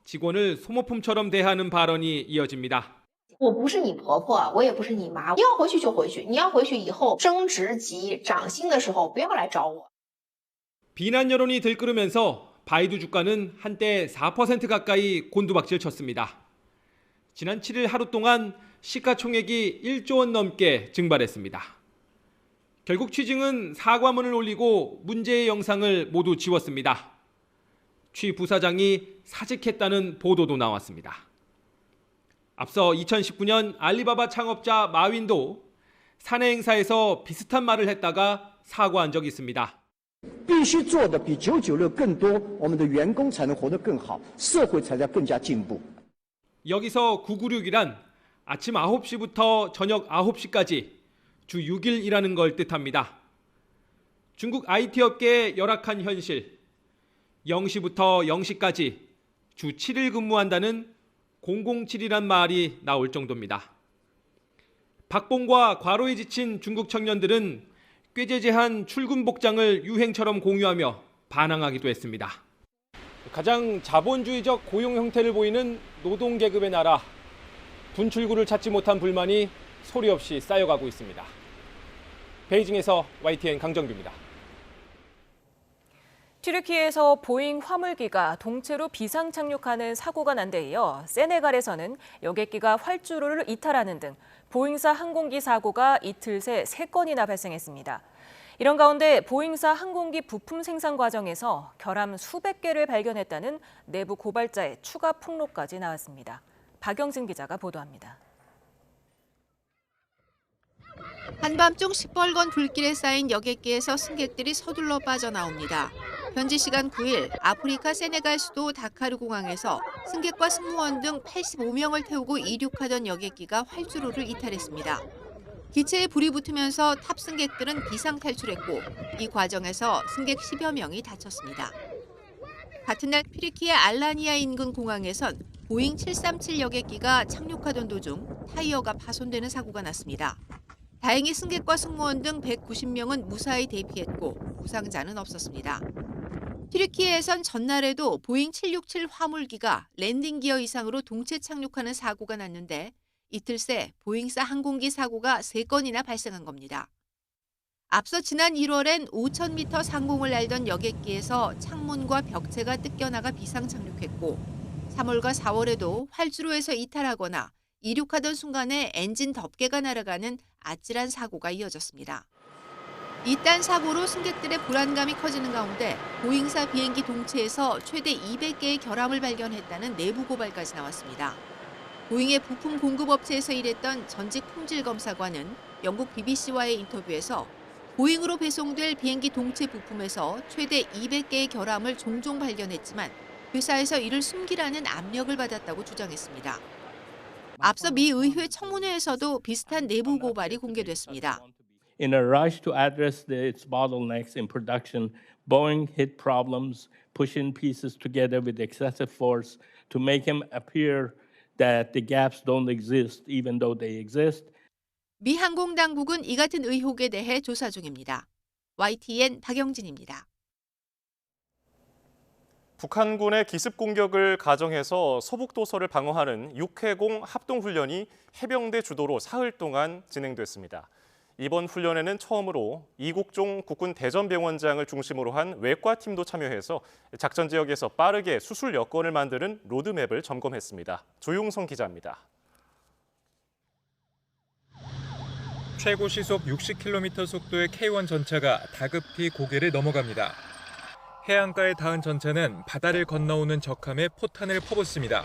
직원을 소모품처럼 대하는 발언이 이어집니다. 我不是你婆婆，我也不是你妈，你要回去就回去，你要回去以后升职级涨薪的时候不要来找我。 비난 여론이 들끓으면서 바이두 주가는 한때 4% 가까이 곤두박질 쳤습니다. 지난 7일 하루 동안 시가총액이 1조 원 넘게 증발했습니다. 결국 취징은 사과문을 올리고 문제의 영상을 모두 지웠습니다. 취 부사장이 사직했다는 보도도 나왔습니다. 앞서 2019년 알리바바 창업자 마윈도 사내 행사에서 비슷한 말을 했다가 사과한 적이 있습니다. 必须做的比996更多，我们的员工才能活得更好，社会才能更加进步。 여기서 996이란 아침 9시부터 저녁 9시까지 주 6일 일하는 걸 뜻합니다. 중국 IT 업계의 열악한 현실, 0시부터 0시까지 주 7일 근무한다는 007이란 말이 나올 정도입니다. 박봉과 과로에 지친 중국 청년들은 꾀재재한 출근 복장을 유행처럼 공유하며 반항하기도 했습니다. 가장 자본주의적 고용 형태를 보이는 노동계급의 나라, 분출구를 찾지 못한 불만이 소리 없이 쌓여가고 있습니다. 베이징에서 YTN 강정규입니다. 튀르키예에서 보잉 화물기가 동체로 비상 착륙하는 사고가 난 데 이어 세네갈에서는 여객기가 활주로를 이탈하는 등 보잉사 항공기 사고가 이틀 새 3건이나 발생했습니다. 이런 가운데 보잉사 항공기 부품 생산 과정에서 결함 수백 개를 발견했다는 내부 고발자의 추가 폭로까지 나왔습니다. 박영진 기자가 보도합니다. 한밤중 시뻘건 불길에 쌓인 여객기에서 승객들이 서둘러 빠져나옵니다. 현지 시간 9일 아프리카 세네갈 수도 다카르 공항에서 승객과 승무원 등 85명을 태우고 이륙하던 여객기가 활주로를 이탈했습니다. 기체에 불이 붙으면서 탑승객들은 비상 탈출했고 이 과정에서 승객 10여 명이 다쳤습니다. 같은 날 튀르키예 알라니아 인근 공항에선 보잉 737 여객기가 착륙하던 도중 타이어가 파손되는 사고가 났습니다. 다행히 승객과 승무원 등 190명은 무사히 대피했고 부상자는 없었습니다. 튀르키예에선 전날에도 보잉 767 화물기가 랜딩 기어 이상으로 동체 착륙하는 사고가 났는데 이틀 새 보잉사 항공기 사고가 3건이나 발생한 겁니다. 앞서 지난 1월엔 5,000m 상공을 날던 여객기에서 창문과 벽체가 뜯겨나가 비상 착륙했고 3월과 4월에도 활주로에서 이탈하거나 이륙하던 순간에 엔진 덮개가 날아가는 아찔한 사고가 이어졌습니다. 이딴 사고로 승객들의 불안감이 커지는 가운데 보잉사 비행기 동체에서 최대 200개의 결함을 발견했다는 내부 고발까지 나왔습니다. 보잉의 부품 공급업체에서 일했던 전직 품질검사관은 영국 BBC와의 인터뷰에서 보잉으로 배송될 비행기 동체 부품에서 최대 200개의 결함을 종종 발견했지만 회사에서 이를 숨기라는 압력을 받았다고 주장했습니다. 앞서 미 의회 청문회에서도 비슷한 내부 고발이 공개됐습니다. In a rush to address its bottlenecks in production, Boeing hit problems, pushing pieces together with excessive force to make him appear that the gaps don't exist, even though they exist. 미 항공당국은 이 같은 의혹에 대해 조사 중입니다. YTN 박영진입니다. 북한군의 기습 공격을 가정해서 서북도서를 방어하는 육해공 합동훈련이 해병대 주도로 사흘 동안 진행됐습니다. 이번 훈련에는 처음으로 이국종 국군 대전병원장을 중심으로 한 외과팀도 참여해서 작전 지역에서 빠르게 수술 여건을 만드는 로드맵을 점검했습니다. 조용성 기자입니다. 최고 시속 60km 속도의 K1 전차가 다급히 고개를 넘어갑니다. 해안가에 닿은 전차는 바다를 건너오는 적함에 포탄을 퍼붓습니다.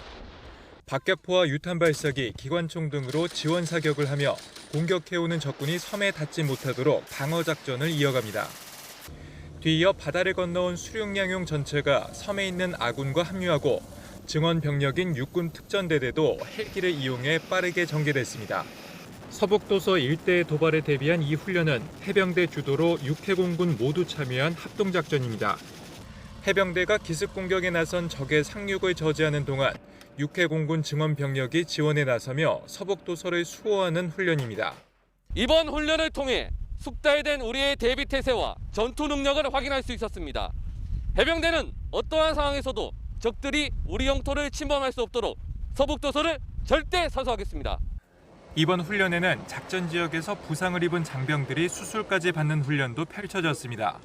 박격포와 유탄 발사기, 기관총 등으로 지원 사격을 하며 공격해오는 적군이 섬에 닿지 못하도록 방어 작전을 이어갑니다. 뒤이어 바다를 건너온 수륙양용 전차가 섬에 있는 아군과 합류하고 증원 병력인 육군 특전대대도 헬기를 이용해 빠르게 전개됐습니다. 서북도서 일대의 도발에 대비한 이 훈련은 해병대 주도로 육해공군 모두 참여한 합동작전입니다. 해병대가 기습 공격에 나선 적의 상륙을 저지하는 동안 육해공군 증원 병력이 지원에 나서며 서북도서를 수호하는 훈련입니다. 이번 훈련을 통해 숙달된 우리의 대비 태세와 전투 능력을 확인할 수 있었습니다. 해병대는 어떠한 상황에서도 적들이 우리 영토를 침범할 수 없도록 서북도서를 절대 사수하겠습니다. 이번 훈련에는 작전 지역에서 부상을 입은 장병들이 수술까지 받는 훈련도 펼쳐졌습니다.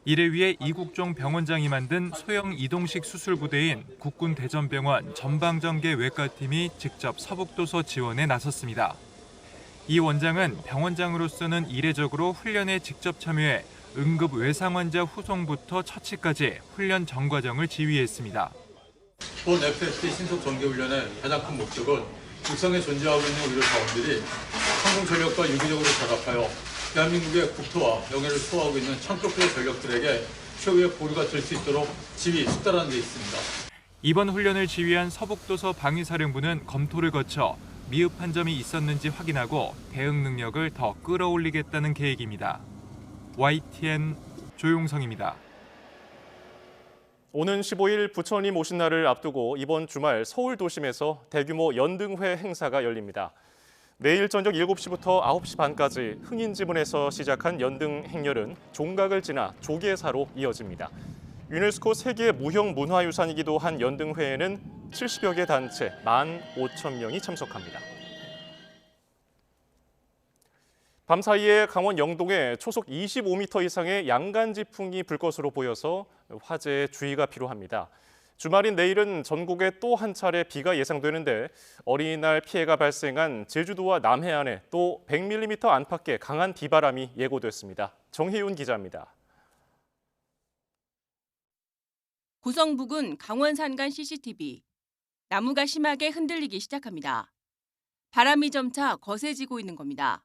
이를 위해 이국종 병원장이 만든 소형 이동식 수술부대인 국군 대전병원 전방전개 외과팀이 직접 서북도서 지원에 나섰습니다. 이 원장은 병원장으로서는 이례적으로 훈련에 직접 참여해 응급 외상 환자 후송부터 처치까지 훈련 전 과정을 지휘했습니다. 본 FSD 신속 전개훈련의 가장 큰 목적은 육상에 존재하고 있는 의료 자원들이 항공전력과 유기적으로 결합하여 대한민국의 국토와 명예를 수호하고 있는 천격부의 전력들에게 최후의 보루가 될 수 있도록 지휘, 숙달하는 데 있습니다. 이번 훈련을 지휘한 서북도서 방위사령부는 검토를 거쳐 미흡한 점이 있었는지 확인하고 대응 능력을 더 끌어올리겠다는 계획입니다. YTN 조용성입니다. 오는 15일 부처님 오신 날을 앞두고 이번 주말 서울 도심에서 대규모 연등회 행사가 열립니다. 내일 저녁 7시부터 9시 반까지 흥인지문에서 시작한 연등 행렬은 종각을 지나 조계사로 이어집니다. 유네스코 세계 무형문화유산이기도 한 연등회에는 70여 개 단체 15,000명이 참석합니다. 밤사이에 강원 영동에 초속 25m 이상의 양간지풍이 불 것으로 보여서 화재에 주의가 필요합니다. 주말인 내일은 전국에 또 한 차례 비가 예상되는데 어린이날 피해가 발생한 제주도와 남해안에 또 100mm 안팎의 강한 비바람이 예고됐습니다. 정혜윤 기자입니다. 고성 부근 강원산간 CCTV. 나무가 심하게 흔들리기 시작합니다. 바람이 점차 거세지고 있는 겁니다.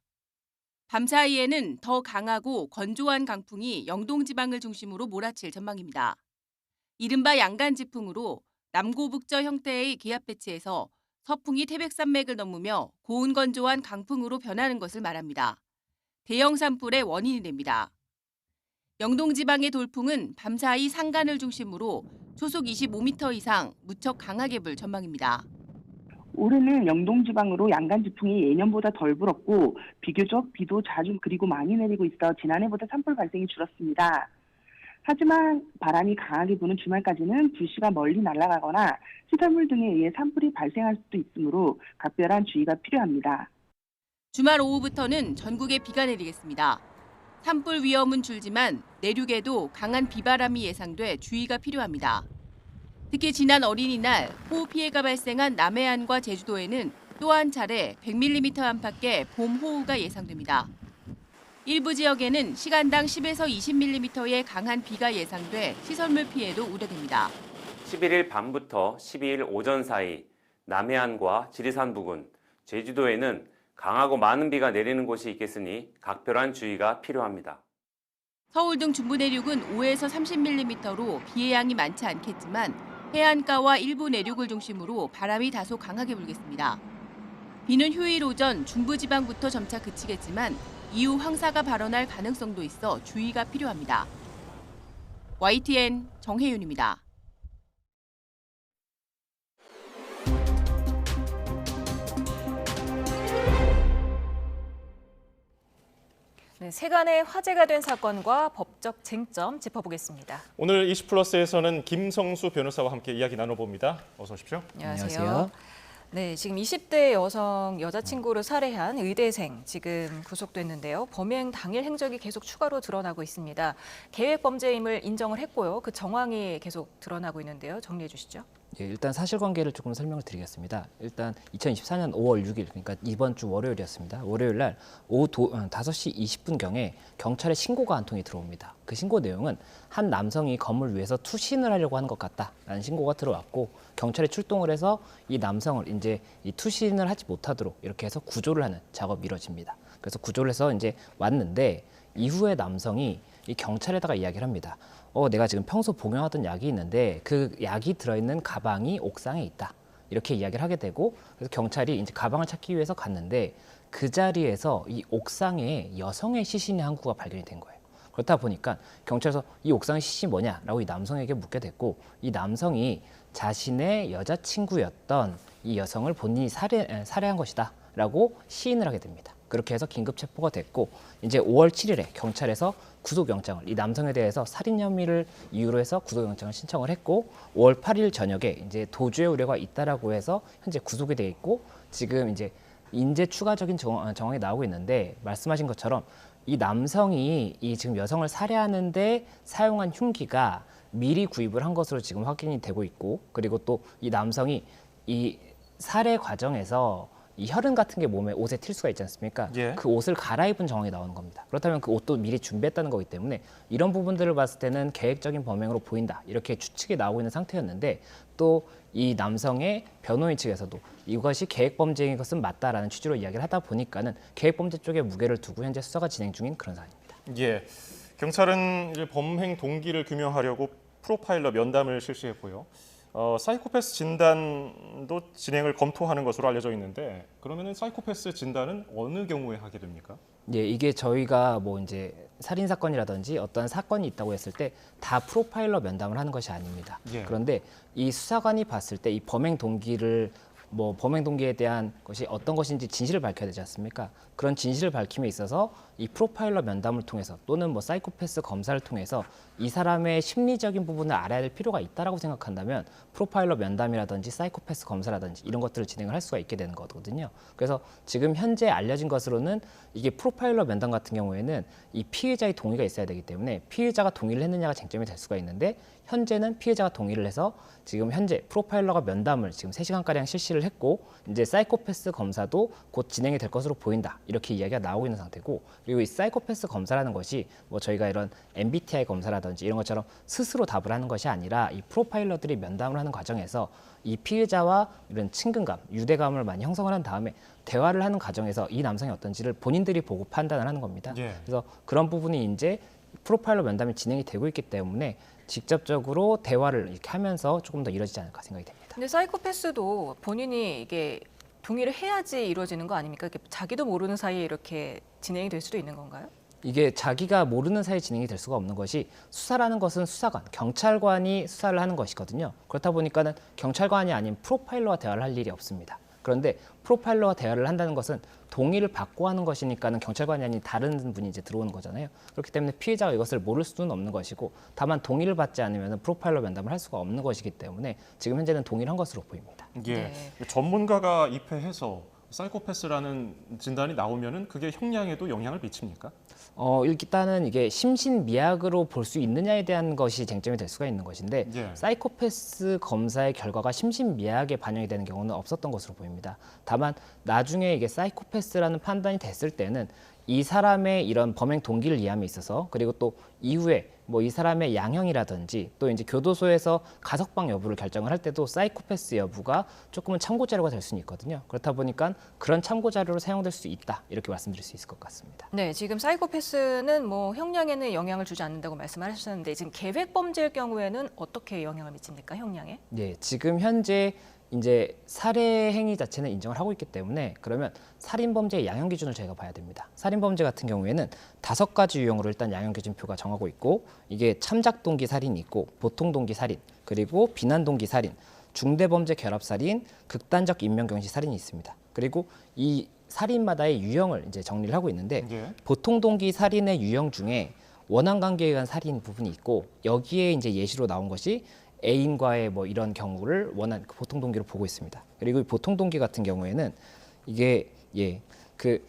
밤사이에는 더 강하고 건조한 강풍이 영동 지방을 중심으로 몰아칠 전망입니다. 이른바 양간지풍으로 남고북저 형태의 기압 배치에서 서풍이 태백산맥을 넘으며 고온 건조한 강풍으로 변하는 것을 말합니다. 대형 산불의 원인이 됩니다. 영동 지방의 돌풍은 밤사이 산간을 중심으로 초속 25m 이상 무척 강하게 불 전망입니다. 올해는 영동 지방으로 양간지풍이 예년보다 덜 불었고 비교적 비도 자주 그리고 많이 내리고 있어 지난해보다 산불 발생이 줄었습니다. 하지만 바람이 강하게 부는 주말까지는 불씨가 멀리 날아가거나 시설물 등에 의해 산불이 발생할 수도 있으므로 각별한 주의가 필요합니다. 주말 오후부터는 전국에 비가 내리겠습니다. 산불 위험은 줄지만 내륙에도 강한 비바람이 예상돼 주의가 필요합니다. 특히 지난 어린이날 호우 피해가 발생한 남해안과 제주도에는 또 한 차례 100mm 안팎의 봄 호우가 예상됩니다. 일부 지역에는 시간당 10에서 20mm의 강한 비가 예상돼 시설물 피해도 우려됩니다. 11일 밤부터 12일 오전 사이 남해안과 지리산 부근, 제주도에는 강하고 많은 비가 내리는 곳이 있겠으니 각별한 주의가 필요합니다. 서울 등 중부 내륙은 5에서 30mm로 비의 양이 많지 않겠지만 해안가와 일부 내륙을 중심으로 바람이 다소 강하게 불겠습니다. 비는 휴일 오전 중부지방부터 점차 그치겠지만 이후 황사가 발원할 가능성도 있어 주의가 필요합니다. YTN 정혜윤입니다. 네, 세간의 화제가 된 사건과 법적 쟁점 짚어보겠습니다. 오늘 20플러스에서는 김성수 변호사와 함께 이야기 나눠봅니다. 어서 오십시오. 안녕하세요. 네, 지금 20대 여성 여자친구를 살해한 의대생 지금 구속됐는데요. 범행 당일 행적이 계속 추가로 드러나고 있습니다. 계획 범죄임을 인정을 했고요. 그 정황이 계속 드러나고 있는데요. 정리해 주시죠. 예, 일단 사실관계를 조금 설명을 드리겠습니다. 일단 2024년 5월 6일, 그러니까 이번 주 월요일이었습니다. 월요일 날 오후 5시 20분경에 경찰에 신고가 한 통이 들어옵니다. 그 신고 내용은 한 남성이 건물 위에서 투신을 하려고 하는 것 같다라는 신고가 들어왔고 경찰이 출동을 해서 이 남성을 이제 이 투신을 하지 못하도록 이렇게 해서 구조를 하는 작업이 이루어집니다. 그래서 구조를 해서 이제 왔는데 이후에 남성이 이 경찰에다가 이야기를 합니다. 내가 지금 평소 복용하던 약이 있는데 그 약이 들어있는 가방이 옥상에 있다. 이렇게 이야기를 하게 되고 그래서 경찰이 이제 가방을 찾기 위해서 갔는데 그 자리에서 이 옥상에 여성의 시신이 한 구가 발견이 된 거예요. 그렇다 보니까 경찰에서 이 옥상의 시신이 뭐냐라고 이 남성에게 묻게 됐고 이 남성이 자신의 여자친구였던 이 여성을 본인이 살해한 것이다 라고 시인을 하게 됩니다. 그렇게 해서 긴급 체포가 됐고 이제 5월 7일에 경찰에서 구속영장을 이 남성에 대해서 살인 혐의를 이유로 해서 구속영장을 신청을 했고 5월 8일 저녁에 이제 도주의 우려가 있다라고 해서 현재 구속이 돼 있고 지금 이제 추가적인 정황이 나오고 있는데 말씀하신 것처럼 이 남성이 이 지금 여성을 살해하는데 사용한 흉기가 미리 구입을 한 것으로 지금 확인이 되고 있고 그리고 또 이 남성이 이 살해 과정에서 이 혈흔 같은 게 몸에 옷에 튈 수가 있지 않습니까? 예. 그 옷을 갈아입은 정황이 나오는 겁니다. 그렇다면 그 옷도 미리 준비했다는 거기 때문에 이런 부분들을 봤을 때는 계획적인 범행으로 보인다. 이렇게 추측이 나오고 있는 상태였는데 또 이 남성의 변호인 측에서도 이것이 계획범죄인 것은 맞다라는 취지로 이야기를 하다 보니까는 계획범죄 쪽에 무게를 두고 현재 수사가 진행 중인 그런 상황입니다. 예, 경찰은 이제 범행 동기를 규명하려고 프로파일러 면담을 실시했고요. 사이코패스 진단도 진행을 검토하는 것으로 알려져 있는데 그러면은 사이코패스 진단은 어느 경우에 하게 됩니까? 예, 이게 저희가 뭐 이제 살인 사건이라든지 어떤 사건이 있다고 했을 때 다 프로파일러 면담을 하는 것이 아닙니다. 예. 그런데 이 수사관이 봤을 때 이 범행 동기에 대한 것이 어떤 것인지 진실을 밝혀야 되지 않습니까? 그런 진실을 밝힘에 있어서 이 프로파일러 면담을 통해서 또는 뭐 사이코패스 검사를 통해서 이 사람의 심리적인 부분을 알아야 될 필요가 있다라고 생각한다면 프로파일러 면담이라든지 사이코패스 검사라든지 이런 것들을 진행을 할 수가 있게 되는 거거든요. 그래서 지금 현재 알려진 것으로는 이게 프로파일러 면담 같은 경우에는 이 피해자의 동의가 있어야 되기 때문에 피해자가 동의를 했느냐가 쟁점이 될 수가 있는데 현재는 피해자가 동의를 해서 지금 현재 프로파일러가 면담을 지금 3시간가량 실시를 했고 이제 사이코패스 검사도 곧 진행이 될 것으로 보인다. 이렇게 이야기가 나오고 있는 상태고 그리고 이 사이코패스 검사라는 것이 뭐 저희가 이런 MBTI 검사라든지 이런 것처럼 스스로 답을 하는 것이 아니라 이 프로파일러들이 면담을 하는 과정에서 이 피해자와 이런 친근감, 유대감을 많이 형성을 한 다음에 대화를 하는 과정에서 이 남성이 어떤지를 본인들이 보고 판단을 하는 겁니다. 예. 그래서 그런 부분이 이제 프로파일러 면담이 진행이 되고 있기 때문에 직접적으로 대화를 이렇게 하면서 조금 더 이루어지지 않을까 생각이 됩니다. 근데 사이코패스도 본인이 이게 동의를 해야지 이루어지는 거 아닙니까? 자기도 모르는 사이에 이렇게 진행이 될 수도 있는 건가요? 이게 자기가 모르는 사이에 진행이 될 수가 없는 것이 수사라는 것은 수사관, 경찰관이 수사를 하는 것이거든요. 그렇다 보니까는 경찰관이 아닌 프로파일러와 대화를 할 일이 없습니다. 그런데 프로파일러와 대화를 한다는 것은 동의를 받고 하는 것이니까는 경찰관이 아닌 다른 분이 이제 들어오는 거잖아요. 그렇기 때문에 피해자가 이것을 모를 수는 없는 것이고, 다만 동의를 받지 않으면 프로파일러 면담을 할 수가 없는 것이기 때문에 지금 현재는 동의를 한 것으로 보입니다. 예, 전문가가 입회해서 사이코패스라는 진단이 나오면은 그게 형량에도 영향을 미칩니까? 일단은 이게 심신미약으로 볼 수 있느냐에 대한 것이 쟁점이 될 수가 있는 것인데, 사이코패스 검사의 결과가 심신미약에 반영이 되는 경우는 없었던 것으로 보입니다. 다만 나중에 이게 사이코패스라는 판단이 됐을 때는 이 사람의 이런 범행 동기를 이해함에 있어서, 그리고 또 이후에 뭐 이 사람의 양형이라든지 또 이제 교도소에서 가석방 여부를 결정을 할 때도 사이코패스 여부가 조금은 참고 자료가 될 수는 있거든요. 그렇다 보니까 그런 참고 자료로 사용될 수 있다, 이렇게 말씀드릴 수 있을 것 같습니다. 네, 지금 사이코패스는 뭐 형량에는 영향을 주지 않는다고 말씀을 하셨는데, 지금 계획 범죄일 경우에는 어떻게 영향을 미칩니까, 형량에? 네, 지금 현재 이제 살해 행위 자체는 인정을 하고 있기 때문에, 그러면 살인 범죄의 양형 기준을 저희가 봐야 됩니다. 살인 범죄 같은 경우에는 5가지 유형으로 일단 양형 기준표가 정하고 있고, 이게 참작 동기 살인이 있고, 보통 동기 살인, 그리고 비난 동기 살인, 중대 범죄 결합 살인, 극단적 인명 경시 살인이 있습니다. 그리고 이 살인마다의 유형을 이제 정리를 하고 있는데, 보통 동기 살인의 유형 중에 원한 관계에 의한 살인 부분이 있고, 여기에 이제 예시로 나온 것이 애인과의 뭐 이런 경우를 원한 보통 동기로 보고 있습니다. 그리고 보통 동기 같은 경우에는 이게 그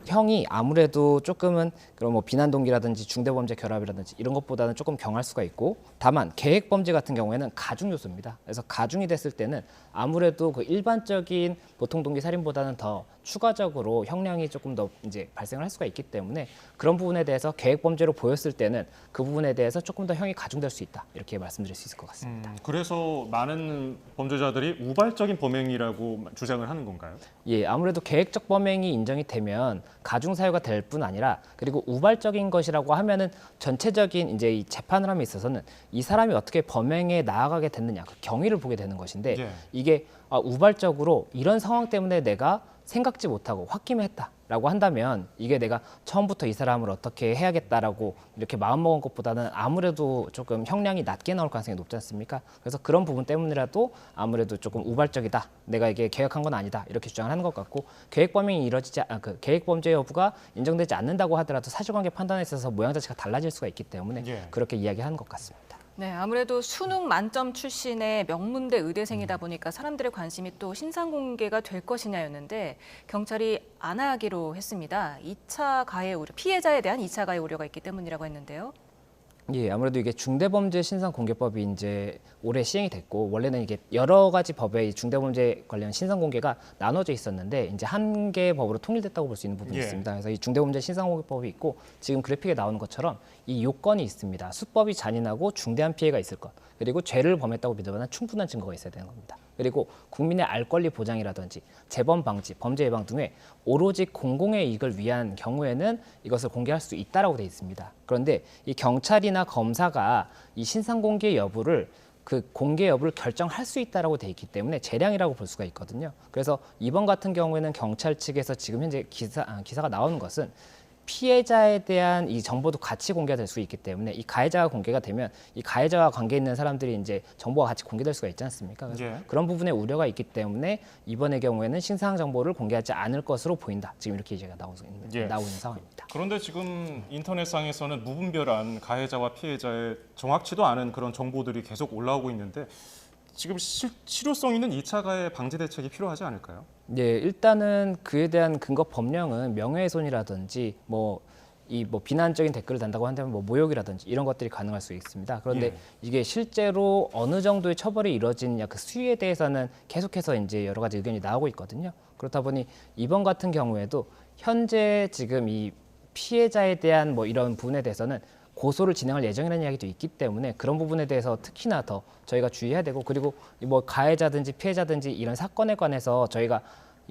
형이 아무래도 조금은 그런 뭐 비난 동기라든지 중대 범죄 결합이라든지 이런 것보다는 조금 경할 수가 있고, 다만 계획 범죄 같은 경우에는 가중 요소입니다. 그래서 가중이 됐을 때는 아무래도 그 일반적인 보통 동기 살인보다는 더 추가적으로 형량이 조금 더 이제 발생을 할 수가 있기 때문에, 그런 부분에 대해서 계획 범죄로 보였을 때는 그 부분에 대해서 조금 더 형이 가중될 수 있다, 이렇게 말씀드릴 수 있을 것 같습니다. 그래서 많은 범죄자들이 우발적인 범행이라고 주장을 하는 건가요? 예, 아무래도 계획적 범행이 인정이 되면 가중 사유가 될 뿐 아니라, 그리고 우발적인 것이라고 하면은 전체적인 이제 이 재판을 함에 있어서는 이 사람이 어떻게 범행에 나아가게 됐느냐, 그 경위를 보게 되는 것인데, 이게 우발적으로 이런 상황 때문에 내가 생각지 못하고 홧김에 했다라고 한다면, 이게 내가 처음부터 이 사람을 어떻게 해야겠다라고 이렇게 마음먹은 것보다는 아무래도 조금 형량이 낮게 나올 가능성이 높지 않습니까? 그래서 그런 부분 때문이라도 아무래도 조금 우발적이다, 내가 이게 계획한 건 아니다, 이렇게 주장을 하는 것 같고, 계획 범행이 이루어지지 그 계획 범죄 여부가 인정되지 않는다고 하더라도 사실관계 판단에 있어서 모양 자체가 달라질 수가 있기 때문에 그렇게 이야기하는 것 같습니다. 네, 아무래도 수능 만점 출신의 명문대 의대생이다 보니까 사람들의 관심이 또 신상 공개가 될 것이냐였는데, 경찰이 안 하기로 했습니다. 2차 가해 우려, 피해자에 대한 2차 가해 우려가 있기 때문이라고 했는데요. 예, 아무래도 이게 중대범죄 신상공개법이 이제 올해 시행이 됐고, 원래는 이게 여러 가지 법에 중대범죄 관련 신상공개가 나눠져 있었는데 이제 한 개의 법으로 통일됐다고 볼 수 있는 부분이 있습니다. 그래서 이 중대범죄 신상공개법이 있고, 지금 그래픽에 나오는 것처럼 이 요건이 있습니다. 수법이 잔인하고 중대한 피해가 있을 것, 그리고 죄를 범했다고 믿을 만한 충분한 증거가 있어야 되는 겁니다. 그리고 국민의 알 권리 보장이라든지 재범 방지, 범죄 예방 등의 오로지 공공의 이익을 위한 경우에는 이것을 공개할 수 있다라고 돼 있습니다. 그런데 이 경찰이나 검사가 이 신상 공개 여부를 그 공개 여부를 결정할 수 있다라고 돼 있기 때문에 재량이라고 볼 수가 있거든요. 그래서 이번 같은 경우에는 경찰 측에서 지금 현재 기사가 나오는 것은 피해자에 대한 이 정보도 같이 공개가 될 수 있기 때문에, 이 가해자가 공개가 되면 이 가해자와 관계 있는 사람들이 이제 정보가 같이 공개될 수가 있지 않습니까? 그래서 그런 부분에 우려가 있기 때문에 이번의 경우에는 신상 정보를 공개하지 않을 것으로 보인다, 지금 이렇게 얘기가 나오고 있는 상황입니다. 그런데 지금 인터넷상에서는 무분별한 가해자와 피해자의 정확치도 않은 그런 정보들이 계속 올라오고 있는데, 지금 실효성 있는 2차 가해 방지 대책이 필요하지 않을까요? 네, 일단은 그에 대한 근거 법령은 명예훼손이라든지 뭐 비난적인 댓글을 단다고 한다면 뭐 모욕이라든지 이런 것들이 가능할 수 있습니다. 그런데 이게 실제로 어느 정도의 처벌이 이루어지느냐, 그 수위에 대해서는 계속해서 이제 여러 가지 의견이 나오고 있거든요. 그렇다 보니 이번 같은 경우에도 현재 지금 이 피해자에 대한 뭐 이런 부분에 대해서는 고소를 진행할 예정이라는 이야기도 있기 때문에, 그런 부분에 대해서 특히나 더 저희가 주의해야 되고, 그리고 뭐 가해자든지 피해자든지 이런 사건에 관해서 저희가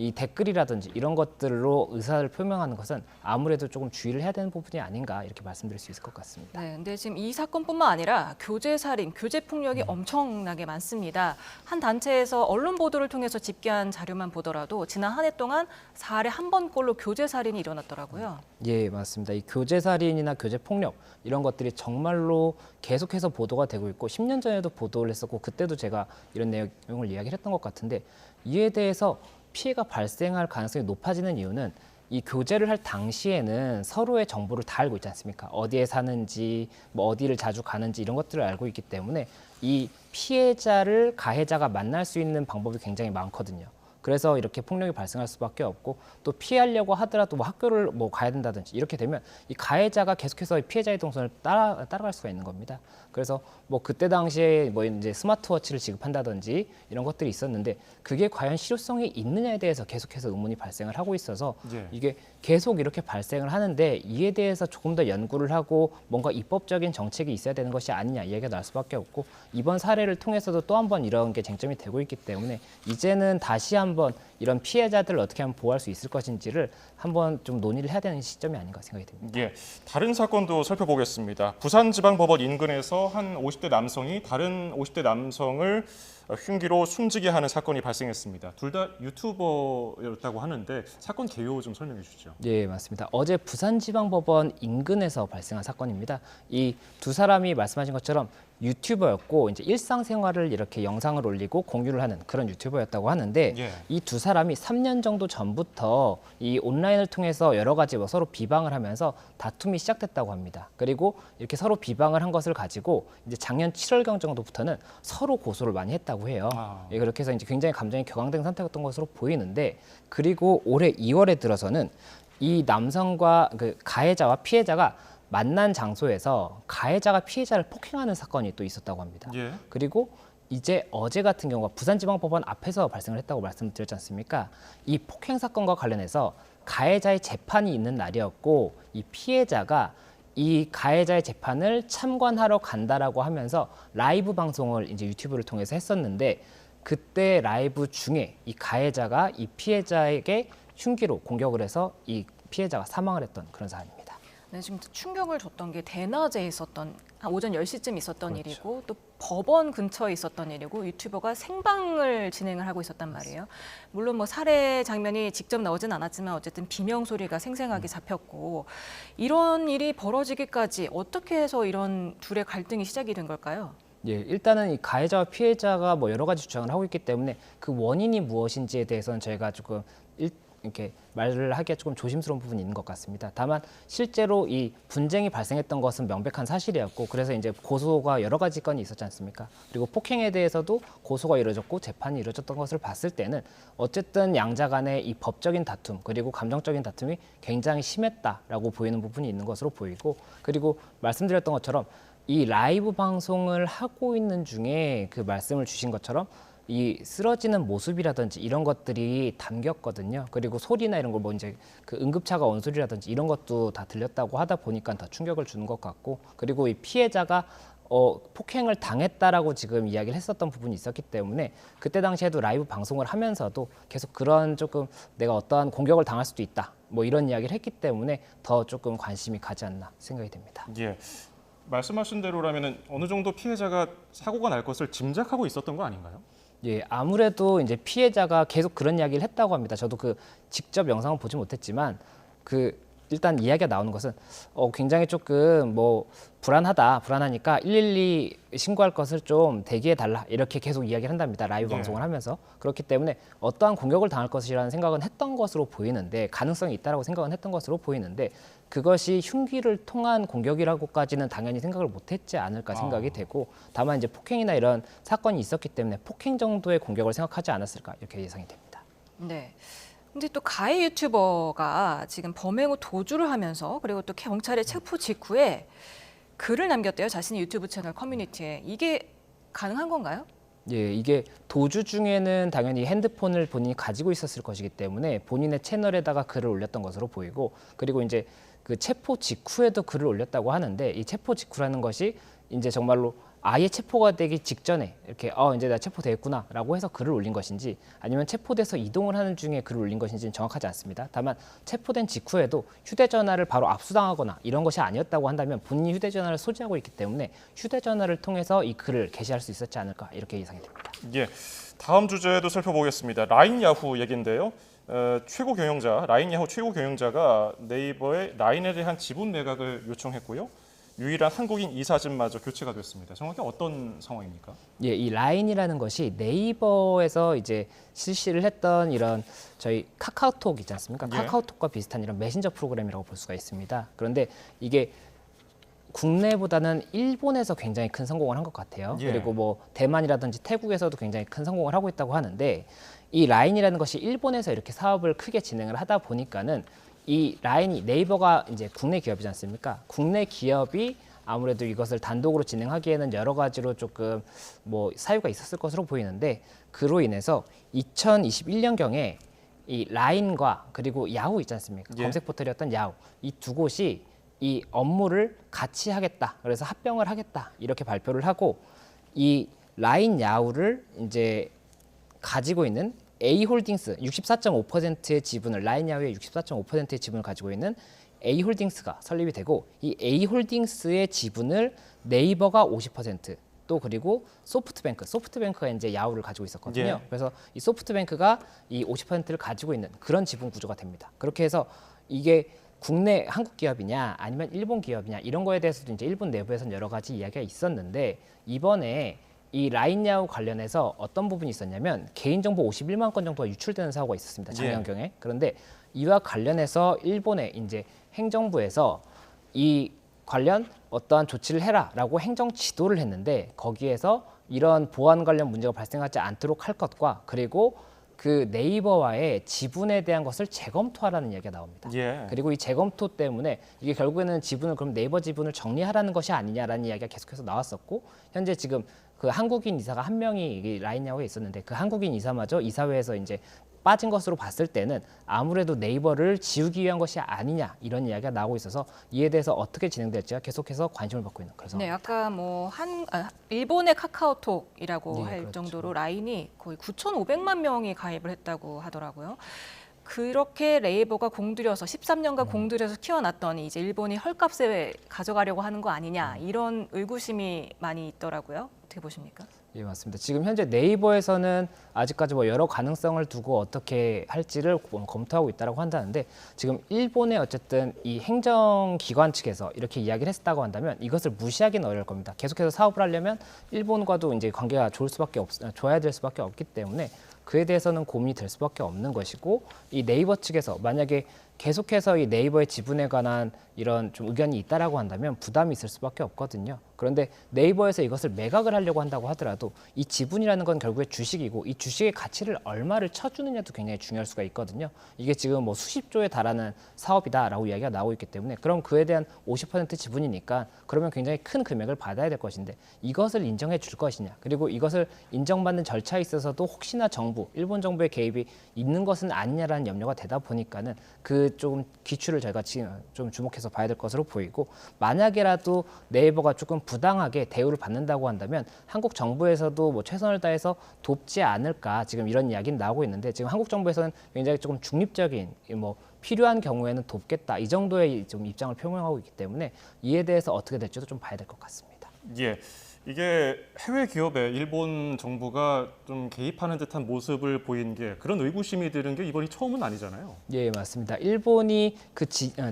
이 댓글이라든지 이런 것들로 의사를 표명하는 것은 아무래도 조금 주의를 해야 되는 부분이 아닌가, 이렇게 말씀드릴 수 있을 것 같습니다. 네, 근데 지금 이 사건뿐만 아니라 교제살인, 교제폭력이 엄청나게 많습니다. 한 단체에서 언론 보도를 통해서 집계한 자료만 보더라도 지난 한 해 동안 4일에 한 번꼴로 교제살인이 일어났더라고요. 예, 맞습니다. 이 교제살인이나 교제폭력 이런 것들이 정말로 계속해서 보도가 되고 있고, 10년 전에도 보도를 했었고, 그때도 제가 이런 내용을 이야기를 했던 것 같은데, 이에 대해서 피해가 발생할 가능성이 높아지는 이유는 이 교제를 할 당시에는 서로의 정보를 다 알고 있지 않습니까? 어디에 사는지, 뭐 어디를 자주 가는지 이런 것들을 알고 있기 때문에 이 피해자를 가해자가 만날 수 있는 방법이 굉장히 많거든요. 그래서 이렇게 폭력이 발생할 수밖에 없고 또 피하려고 하더라도 뭐 학교를 뭐 가야 된다든지 이렇게 되면 이 가해자가 계속해서 피해자의 동선을 따라갈 수가 있는 겁니다. 그래서 뭐 그때 당시에 뭐 이제 스마트워치를 지급한다든지 이런 것들이 있었는데 그게 과연 실효성이 있느냐에 대해서 계속해서 의문이 발생을 하고 있어서 이게 계속 이렇게 발생을 하는데 이에 대해서 조금 더 연구를 하고 뭔가 입법적인 정책이 있어야 되는 것이 아니냐 이야기가 나올 수밖에 없고 이번 사례를 통해서도 또 한 번 이런 게 쟁점이 되고 있기 때문에 이제는 다시 한번 이런 피해자들을 어떻게 하면 보호할 수 있을 것인지를 한번 좀 논의를 해야 되는 시점이 아닌가 생각이 듭니다. 예, 다른 사건도 살펴보겠습니다. 부산지방법원 인근에서 한 50대 남성이 다른 50대 남성을 흉기로 숨지게 하는 사건이 발생했습니다. 둘 다 유튜버였다고 하는데 사건 개요 좀 설명해 주시죠. 예, 맞습니다. 어제 부산지방법원 인근에서 발생한 사건입니다. 이 두 사람이 말씀하신 것처럼 유튜버였고 이제 일상생활을 이렇게 영상을 올리고 공유를 하는 그런 유튜버였다고 하는데 이 두 사람이 3년 정도 전부터 이 온라인을 통해서 여러 가지 뭐 서로 비방을 하면서 다툼이 시작됐다고 합니다. 그리고 이렇게 서로 비방을 한 것을 가지고 이제 작년 7월경 정도부터는 서로 고소를 많이 했다고 해요. 예, 그렇게 해서 이제 굉장히 감정이 격앙된 상태였던 것으로 보이는데 그리고 올해 2월에 들어서는 이 남성과 그 가해자와 피해자가 만난 장소에서 가해자가 피해자를 폭행하는 사건이 또 있었다고 합니다. 그리고 이제 어제 같은 경우가 부산지방법원 앞에서 발생을 했다고 말씀드렸지 않습니까? 이 폭행 사건과 관련해서 가해자의 재판이 있는 날이었고 이 피해자가 이 가해자의 재판을 참관하러 간다라고 하면서 라이브 방송을 이제 유튜브를 통해서 했었는데 그때 라이브 중에 이 가해자가 이 피해자에게 흉기로 공격을 해서 이 피해자가 사망을 했던 그런 사안입니다. 네, 지금 충격을 줬던 게 대낮에 있었던 한 오전 10시쯤 있었던 그렇죠. 일이고 또 법원 근처에 있었던 일이고 유튜버가 생방을 진행을 하고 있었단 말이에요. 물론 뭐 살해 장면이 직접 나오진 않았지만 어쨌든 비명 소리가 생생하게 잡혔고 이런 일이 벌어지기까지 어떻게 해서 이런 둘의 갈등이 시작이 된 걸까요? 예, 일단은 이 가해자와 피해자가 뭐 여러 가지 주장을 하고 있기 때문에 그 원인이 무엇인지에 대해서는 저희가 조금 이렇게 말을 하기가 조금 조심스러운 부분이 있는 것 같습니다. 다만 실제로 이 분쟁이 발생했던 것은 명백한 사실이었고 그래서 이제 고소가 여러 가지 건이 있었지 않습니까? 그리고 폭행에 대해서도 고소가 이루어졌고 재판이 이루어졌던 것을 봤을 때는 어쨌든 양자 간의 이 법적인 다툼 그리고 감정적인 다툼이 굉장히 심했다라고 보이는 부분이 있는 것으로 보이고 그리고 말씀드렸던 것처럼 이 라이브 방송을 하고 있는 중에 그 말씀을 주신 것처럼 이 쓰러지는 모습이라든지 이런 것들이 담겼거든요. 그리고 소리나 이런 걸 뭐 이제 그 응급차가 온 소리라든지 이런 것도 다 들렸다고 하다 보니까 더 충격을 주는 것 같고 그리고 이 피해자가 폭행을 당했다라고 지금 이야기를 했었던 부분이 있었기 때문에 그때 당시에도 라이브 방송을 하면서도 계속 그런 조금 내가 어떠한 공격을 당할 수도 있다 뭐 이런 이야기를 했기 때문에 더 조금 관심이 가지 않나 생각이 됩니다. 예. 말씀하신 대로라면 어느 정도 피해자가 사고가 날 것을 짐작하고 있었던 거 아닌가요? 예, 아무래도 이제 피해자가 계속 그런 이야기를 했다고 합니다. 저도 그 직접 영상을 보지 못했지만 그 일단 이야기가 나오는 것은 굉장히 조금 뭐 불안하니까 112 신고할 것을 좀 대기해 달라 이렇게 계속 이야기를 한답니다. 라이브 방송을 하면서 그렇기 때문에 어떠한 공격을 당할 것이라는 생각은 했던 것으로 보이는데 가능성이 있다라고 생각은 했던 것으로 보이는데 그것이 흉기를 통한 공격이라고까지는 당연히 생각을 못했지 않을까 생각이 되고 다만 이제 폭행이나 이런 사건이 있었기 때문에 폭행 정도의 공격을 생각하지 않았을까 이렇게 예상이 됩니다. 네. 근데 또 가해 유튜버가 지금 범행 후 도주를 하면서 그리고 또 경찰의 체포 직후에 글을 남겼대요. 자신의 유튜브 채널 커뮤니티에. 이게 가능한 건가요? 예, 이게 도주 중에는 당연히 핸드폰을 본인이 가지고 있었을 것이기 때문에 본인의 채널에다가 글을 올렸던 것으로 보이고 그리고 이제 그 체포 직후에도 글을 올렸다고 하는데 이 체포 직후라는 것이 이제 정말로 아예 체포가 되기 직전에 이렇게 이제 나 체포됐구나라고 해서 글을 올린 것인지 아니면 체포돼서 이동을 하는 중에 글을 올린 것인지는 정확하지 않습니다. 다만 체포된 직후에도 휴대전화를 바로 압수당하거나 이런 것이 아니었다고 한다면 본인이 휴대전화를 소지하고 있기 때문에 휴대전화를 통해서 이 글을 게시할 수 있었지 않을까 이렇게 예상이 됩니다. 예, 다음 주제도 살펴보겠습니다. 라인 야후 얘기인데요. 라인 야후 최고 경영자가 네이버에 라인에 대한 지분 매각을 요청했고요. 유일한 한국인 이사진마저 교체가 됐습니다. 정확히 어떤 상황입니까? 예, 이 라인이라는 것이 네이버에서 이제 실시를 했던 이런 저희 카카오톡 있지 않습니까? 예. 카카오톡과 비슷한 이런 메신저 프로그램이라고 볼 수가 있습니다. 그런데 이게 국내보다는 일본에서 굉장히 큰 성공을 한 것 같아요. 예. 그리고 뭐 대만이라든지 태국에서도 굉장히 큰 성공을 하고 있다고 하는데 이 라인이라는 것이 일본에서 이렇게 사업을 크게 진행을 하다 보니까는 이 라인이 네이버가 이제 국내 기업이지 않습니까? 국내 기업이 아무래도 이것을 단독으로 진행하기에는 여러 가지로 조금 뭐 사유가 있었을 것으로 보이는데 그로 인해서 2021년경에 이 라인과 그리고 야후 있지 않습니까? 예. 검색 포털이었던 야후 이 두 곳이 이 업무를 같이 하겠다. 그래서 합병을 하겠다. 이렇게 발표를 하고 이 라인 야후를 이제 가지고 있는 A홀딩스 64.5%의 지분을 라인 야후의 64.5%의 지분을 가지고 있는 A홀딩스가 설립이 되고 이 A홀딩스의 지분을 네이버가 50% 또 그리고 소프트뱅크가 이제 야후를 가지고 있었거든요. 예. 그래서 이 소프트뱅크가 이 50%를 가지고 있는 그런 지분 구조가 됩니다. 그렇게 해서 이게 국내 한국 기업이냐 아니면 일본 기업이냐 이런 거에 대해서도 이제 일본 내부에서는 여러 가지 이야기가 있었는데 이번에 이 라인 야후 관련해서 어떤 부분이 있었냐면 개인정보 51만 건 정도가 유출되는 사고가 있었습니다. 작년경에. 그런데 이와 관련해서 일본의 이제 행정부에서 이 관련 어떠한 조치를 해라라고 행정 지도를 했는데 거기에서 이런 보안 관련 문제가 발생하지 않도록 할 것과 그리고 그 네이버와의 지분에 대한 것을 재검토하라는 이야기가 나옵니다. 예. 그리고 이 재검토 때문에 이게 결국에는 지분을 그럼 네이버 지분을 정리하라는 것이 아니냐라는 이야기가 계속해서 나왔었고 현재 지금 그 한국인 이사가 한 명이 이 라인 야후에 있었는데 그 한국인 이사마저 이사회에서 이제 빠진 것으로 봤을 때는 아무래도 네이버를 지우기 위한 것이 아니냐 이런 이야기가 나오고 있어서 이에 대해서 어떻게 진행될지가 계속해서 관심을 받고 있는 그래서 네, 아까 뭐 일본의 카카오톡이라고 네, 할 그렇죠. 정도로 라인이 거의 9,500만 명이 가입을 했다고 하더라고요. 그렇게 네이버가 공들여서 13년간 공들여서 키워놨더니 이제 일본이 헐값에 가져가려고 하는 거 아니냐 이런 의구심이 많이 있더라고요. 어떻게 보십니까? 예, 맞습니다. 지금 현재 네이버에서는 아직까지 뭐 여러 가능성을 두고 어떻게 할지를 검토하고 있다고 한다는데 지금 일본의 어쨌든 이 행정기관 측에서 이렇게 이야기를 했다고 한다면 이것을 무시하기는 어려울 겁니다. 계속해서 사업을 하려면 일본과도 이제 관계가 좋아야 될 수밖에 없기 때문에 그에 대해서는 고민이 될 수밖에 없는 것이고 이 네이버 측에서 만약에 계속해서 이 네이버의 지분에 관한 이런 좀 의견이 있다라고 한다면 부담이 있을 수밖에 없거든요. 그런데 네이버에서 이것을 매각을 하려고 한다고 하더라도 이 지분이라는 건 결국에 주식이고 이 주식의 가치를 얼마를 쳐주느냐도 굉장히 중요할 수가 있거든요. 이게 지금 뭐 수십조에 달하는 사업이다라고 이야기가 나오고 있기 때문에 그럼 그에 대한 50% 지분이니까 그러면 굉장히 큰 금액을 받아야 될 것인데 이것을 인정해 줄 것이냐 그리고 이것을 인정받는 절차에 있어서도 혹시나 일본 정부의 개입이 있는 것은 아니냐라는 염려가 되다 보니까는 그 조금 기출을 저희가 좀 주목해서 봐야 될 것으로 보이고 만약에라도 네이버가 조금 부당하게 대우를 받는다고 한다면 한국 정부에서도 뭐 최선을 다해서 돕지 않을까 지금 이런 이야기는 나오고 있는데 지금 한국 정부에서는 굉장히 조금 중립적인 뭐 필요한 경우에는 돕겠다 이 정도의 좀 입장을 표명하고 있기 때문에 이에 대해서 어떻게 될지도 좀 봐야 될 것 같습니다. 예. 이게 해외 기업에 일본 정부가 좀 개입하는 듯한 모습을 보인 게 그런 의구심이 드는 게 이번이 처음은 아니잖아요. 예, 맞습니다. 일본이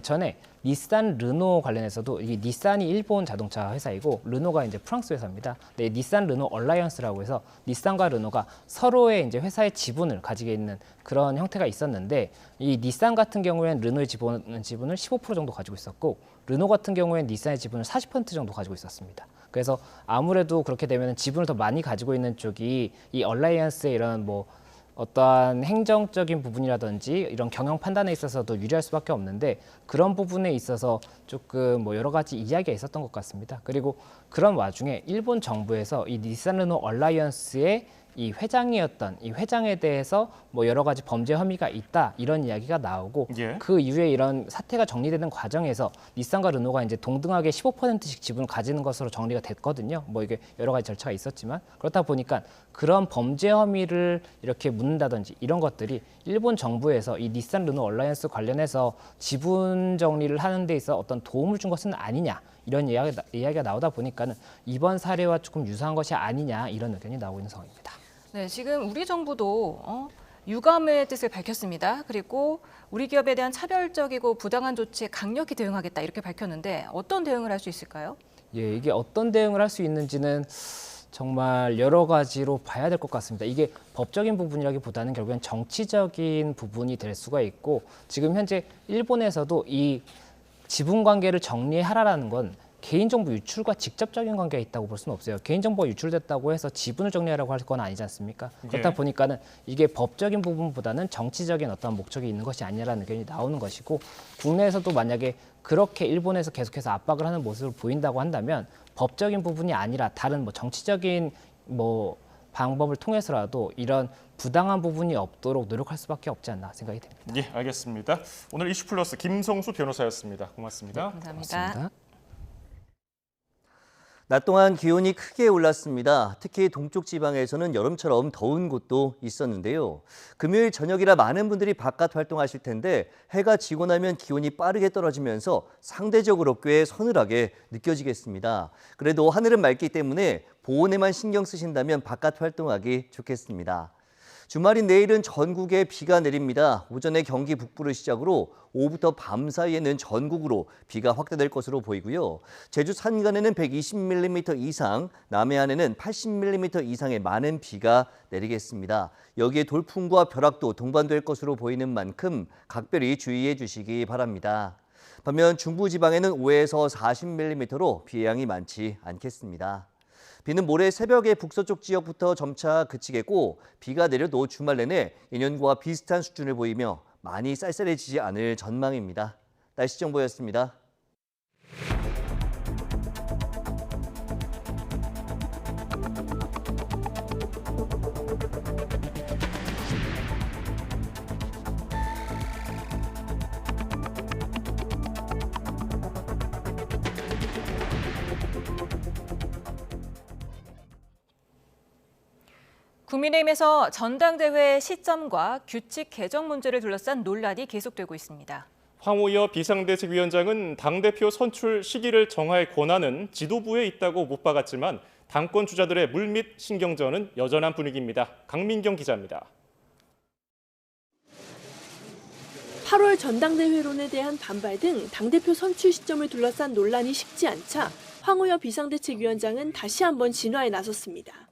전에 닛산 르노 관련해서도 이 닛산이 일본 자동차 회사이고 르노가 이제 프랑스 회사입니다. 네, 닛산 르노 얼라이언스라고 해서 닛산과 르노가 서로의 이제 회사의 지분을 가지고 있는 그런 형태가 있었는데 이 닛산 같은 경우에는 르노의 지분을 15% 정도 가지고 있었고 르노 같은 경우에는 닛산의 지분을 40% 정도 가지고 있었습니다. 그래서 아무래도 그렇게 되면 지분을 더 많이 가지고 있는 쪽이 이 얼라이언스의 이런 뭐 어떠한 행정적인 부분이라든지 이런 경영 판단에 있어서도 유리할 수밖에 없는데 그런 부분에 있어서 조금 뭐 여러 가지 이야기가 있었던 것 같습니다. 그리고 그런 와중에 일본 정부에서 이 닛산 르노 얼라이언스의 이 회장이었던 이 회장에 대해서 뭐 여러 가지 범죄 혐의가 있다 이런 이야기가 나오고 예. 그 이후에 이런 사태가 정리되는 과정에서 닛산과 르노가 이제 동등하게 15%씩 지분을 가지는 것으로 정리가 됐거든요. 뭐 이게 여러 가지 절차가 있었지만 그렇다 보니까 그런 범죄 혐의를 이렇게 묻는다든지 이런 것들이 일본 정부에서 이 닛산 르노 얼라이언스 관련해서 지분 정리를 하는 데 있어 어떤 도움을 준 것은 아니냐 이런 이야기가 나오다 보니까는 이번 사례와 조금 유사한 것이 아니냐 이런 의견이 나오고 있는 상황입니다. 네, 지금 우리 정부도 유감의 뜻을 밝혔습니다. 그리고 우리 기업에 대한 차별적이고 부당한 조치에 강력히 대응하겠다 이렇게 밝혔는데 어떤 대응을 할 수 있을까요? 예, 이게 어떤 대응을 할 수 있는지는 정말 여러 가지로 봐야 될 것 같습니다. 이게 법적인 부분이라기보다는 결국엔 정치적인 부분이 될 수가 있고 지금 현재 일본에서도 이 지분 관계를 정리하라라는 건 개인정보 유출과 직접적인 관계가 있다고 볼 수는 없어요. 개인정보가 유출됐다고 해서 지분을 정리하라고 할 건 아니지 않습니까? 그렇다 보니까는 이게 법적인 부분보다는 정치적인 어떤 목적이 있는 것이 아니라는 의견이 나오는 것이고 국내에서도 만약에 그렇게 일본에서 계속해서 압박을 하는 모습을 보인다고 한다면 법적인 부분이 아니라 다른 뭐 정치적인 뭐 방법을 통해서라도 이런 부당한 부분이 없도록 노력할 수밖에 없지 않나 생각이 됩니다. 예, 알겠습니다. 오늘 이슈플러스 김성수 변호사였습니다. 고맙습니다. 네, 감사합니다. 고맙습니다. 낮 동안 기온이 크게 올랐습니다. 특히 동쪽 지방에서는 여름처럼 더운 곳도 있었는데요. 금요일 저녁이라 많은 분들이 바깥 활동하실 텐데 해가 지고 나면 기온이 빠르게 떨어지면서 상대적으로 꽤 서늘하게 느껴지겠습니다. 그래도 하늘은 맑기 때문에 보온에만 신경 쓰신다면 바깥 활동하기 좋겠습니다. 주말인 내일은 전국에 비가 내립니다. 오전에 경기 북부를 시작으로 오후부터 밤 사이에는 전국으로 비가 확대될 것으로 보이고요. 제주 산간에는 120mm 이상, 남해안에는 80mm 이상의 많은 비가 내리겠습니다. 여기에 돌풍과 벼락도 동반될 것으로 보이는 만큼 각별히 주의해 주시기 바랍니다. 반면 중부지방에는 5에서 40mm로 비의 양이 많지 않겠습니다. 비는 모레 새벽에 북서쪽 지역부터 점차 그치겠고 비가 내려도 주말 내내 예년과 비슷한 수준을 보이며 많이 쌀쌀해지지 않을 전망입니다. 날씨 정보였습니다. 국민의힘에서 전당대회 시점과 규칙 개정 문제를 둘러싼 논란이 계속되고 있습니다. 황우여 비상대책위원장은 당대표 선출 시기를 정할 권한은 지도부에 있다고 못 박았지만 당권 주자들의 물밑 신경전은 여전한 분위기입니다. 강민경 기자입니다. 8월 전당대회론에 대한 반발 등 당대표 선출 시점을 둘러싼 논란이 식지 않자 황우여 비상대책위원장은 다시 한번 진화에 나섰습니다.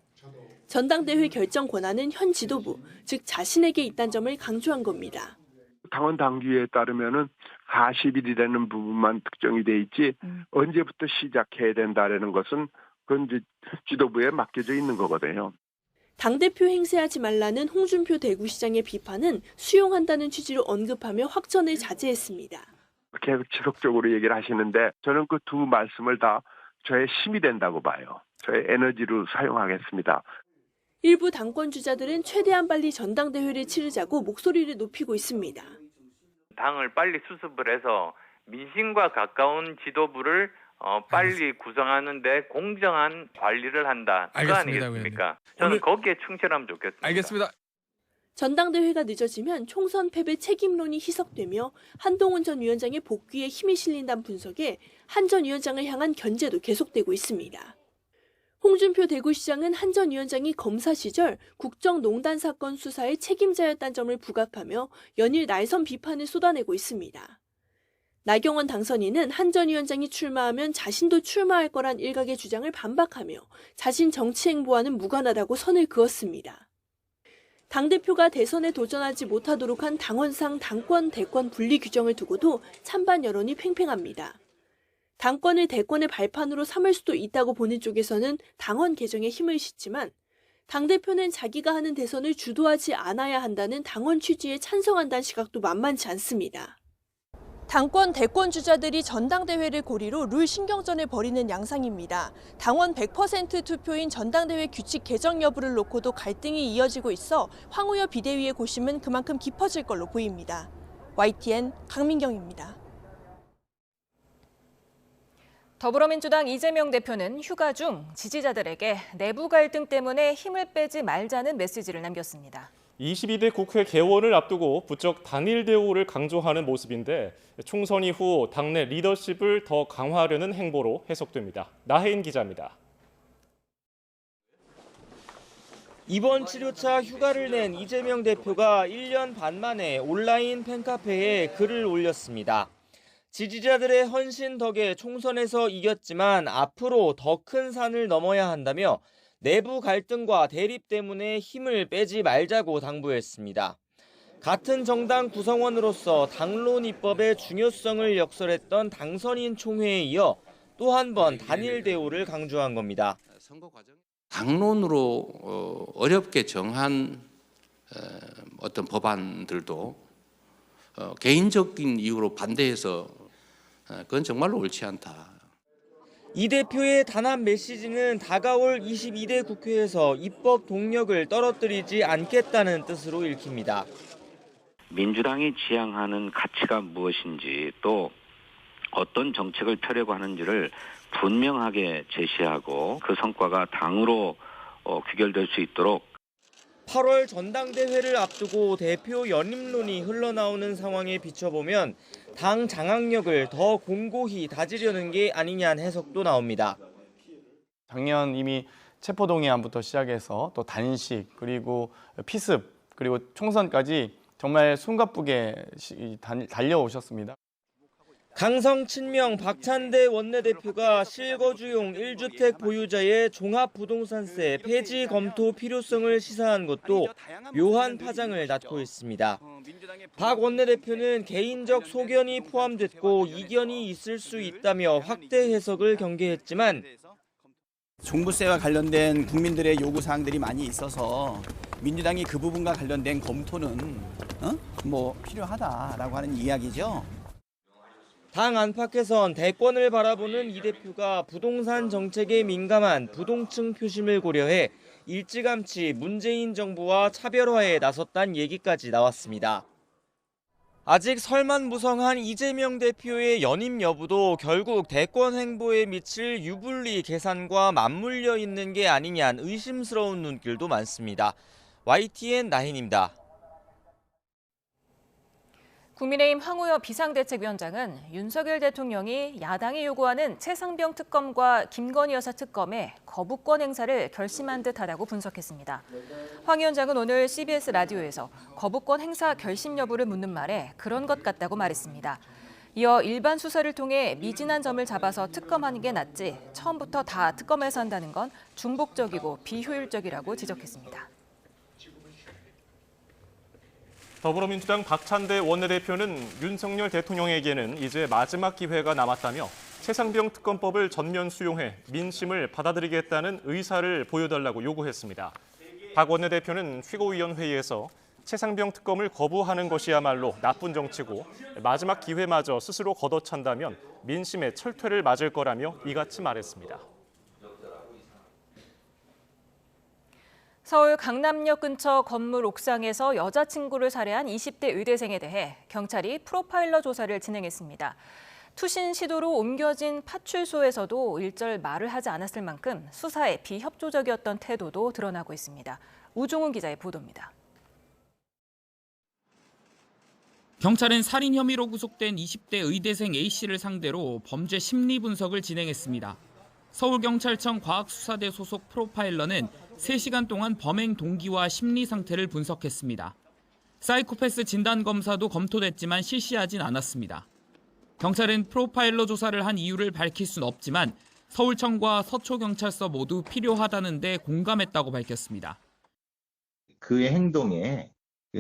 전당대회 결정 권한은 현 지도부, 즉 자신에게 있다는 점을 강조한 겁니다. 당원 당규에 따르면은 40일이라는 부분만 특정이 돼 있지 언제부터 시작해야 된다라는 것은 그건 이제 지도부에 맡겨져 있는 거거든요. 당대표 행세하지 말라는 홍준표 대구시장의 비판은 수용한다는 취지로 언급하며 확전을 자제했습니다. 계속 지속적으로 얘기를 하시는데 저는 그 두 말씀을 다 저의 힘이 된다고 봐요. 저의 에너지로 사용하겠습니다. 일부 당권 주자들은 최대한 빨리 전당대회를 치르자고 목소리를 높이고 있습니다. 당을 빨리 수습을 해서 민심과 가까운 지도부를 빨리 구성하는 데 공정한 관리를 한다. 그거 아니겠습니까? 저는 거기에 충실하면 좋겠습니다. 알겠습니다. 전당대회가 늦어지면 총선 패배 책임론이 희석되며 한동훈 전 위원장의 복귀에 힘이 실린다는 분석에 한 전 위원장을 향한 견제도 계속되고 있습니다. 홍준표 대구시장은 한 전 위원장이 검사 시절 국정농단 사건 수사의 책임자였다는 점을 부각하며 연일 날선 비판을 쏟아내고 있습니다. 나경원 당선인은 한 전 위원장이 출마하면 자신도 출마할 거란 일각의 주장을 반박하며 자신 정치 행보와는 무관하다고 선을 그었습니다. 당대표가 대선에 도전하지 못하도록 한 당원상 당권, 대권 분리 규정을 두고도 찬반 여론이 팽팽합니다. 당권을 대권의 발판으로 삼을 수도 있다고 보는 쪽에서는 당원 개정에 힘을 싣지만 당대표는 자기가 하는 대선을 주도하지 않아야 한다는 당원 취지에 찬성한다는 시각도 만만치 않습니다. 당권, 대권 주자들이 전당대회를 고리로 룰 신경전을 벌이는 양상입니다. 당원 100% 투표인 전당대회 규칙 개정 여부를 놓고도 갈등이 이어지고 있어 황우여 비대위의 고심은 그만큼 깊어질 걸로 보입니다. YTN 강민경입니다. 더불어민주당 이재명 대표는 휴가 중 지지자들에게 내부 갈등 때문에 힘을 빼지 말자는 메시지를 남겼습니다. 22대 국회 개원을 앞두고 부쩍 단일 대우를 강조하는 모습인데 총선 이후 당내 리더십을 더 강화하려는 행보로 해석됩니다. 나혜인 기자입니다. 이번 치료차 휴가를 낸 이재명 대표가 1년 반 만에 온라인 팬카페에 글을 올렸습니다. 지지자들의 헌신 덕에 총선에서 이겼지만 앞으로 더 큰 산을 넘어야 한다며 내부 갈등과 대립 때문에 힘을 빼지 말자고 당부했습니다. 같은 정당 구성원으로서 당론 입법의 중요성을 역설했던 당선인 총회에 이어 또 한 번 단일 대우를 강조한 겁니다. 당론으로 어렵게 정한 어떤 법안들도 개인적인 이유로 반대해서 그건 정말로 옳지 않다. 이 대표의 단합 메시지는 다가올 22대 국회에서 입법 동력을 떨어뜨리지 않겠다는 뜻으로 읽힙니다. 민주당이 지향하는 가치가 무엇인지 또 어떤 정책을 펴려고 하는지를 분명하게 제시하고 그 성과가 당으로 귀결될 수 있도록 8월 전당대회를 앞두고 대표 연임론이 흘러나오는 상황에 비춰보면 당 장악력을 더 공고히 다지려는 게 아니냐는 해석도 나옵니다. 작년 이미 체포동의안부터 시작해서 또 단식 그리고 피습 그리고 총선까지 정말 숨가쁘게 달려오셨습니다. 강성 친명 박찬대 원내대표가 실거주용 1주택 보유자의 종합부동산세 폐지 검토 필요성을 시사한 것도 묘한 파장을 낳고 있습니다. 박 원내대표는 개인적 소견이 포함됐고 이견이 있을 수 있다며 확대 해석을 경계했지만 종부세와 관련된 국민들의 요구사항들이 많이 있어서 민주당이 그 부분과 관련된 검토는 필요하다라고 하는 이야기죠. 당 안팎에선 대권을 바라보는 이 대표가 부동산 정책에 민감한 부동층 표심을 고려해 일찌감치 문재인 정부와 차별화에 나섰다는 얘기까지 나왔습니다. 아직 설만무성한 이재명 대표의 연임 여부도 결국 대권 행보에 미칠 유불리 계산과 맞물려 있는 게 아니냐는 의심스러운 눈길도 많습니다. YTN 나인입니다. 국민의힘 황우여 비상대책위원장은 윤석열 대통령이 야당이 요구하는 최상병 특검과 김건희 여사 특검에 거부권 행사를 결심한 듯하다고 분석했습니다. 황 위원장은 오늘 CBS 라디오에서 거부권 행사 결심 여부를 묻는 말에 그런 것 같다고 말했습니다. 이어 일반 수사를 통해 미진한 점을 잡아서 특검하는 게 낫지 처음부터 다 특검해서 한다는 건 중복적이고 비효율적이라고 지적했습니다. 더불어민주당 박찬대 원내대표는 윤석열 대통령에게는 이제 마지막 기회가 남았다며 최상병 특검법을 전면 수용해 민심을 받아들이겠다는 의사를 보여달라고 요구했습니다. 박 원내대표는 최고위원회의에서 최상병 특검을 거부하는 것이야말로 나쁜 정치고 마지막 기회마저 스스로 걷어찬다면 민심의 철퇴를 맞을 거라며 이같이 말했습니다. 서울 강남역 근처 건물 옥상에서 여자친구를 살해한 20대 의대생에 대해 경찰이 프로파일러 조사를 진행했습니다. 투신 시도로 옮겨진 파출소에서도 일절 말을 하지 않았을 만큼 수사에 비협조적이었던 태도도 드러나고 있습니다. 우종훈 기자의 보도입니다. 경찰은 살인 혐의로 구속된 20대 의대생 A씨를 상대로 범죄 심리 분석을 진행했습니다. 서울경찰청 과학수사대 소속 프로파일러는 3시간 동안 범행 동기와 심리 상태를 분석했습니다. 사이코패스 진단검사도 검토됐지만 실시하진 않았습니다. 경찰은 프로파일러 조사를 한 이유를 밝힐 순 없지만 서울청과 서초경찰서 모두 필요하다는 데 공감했다고 밝혔습니다. 그의 행동에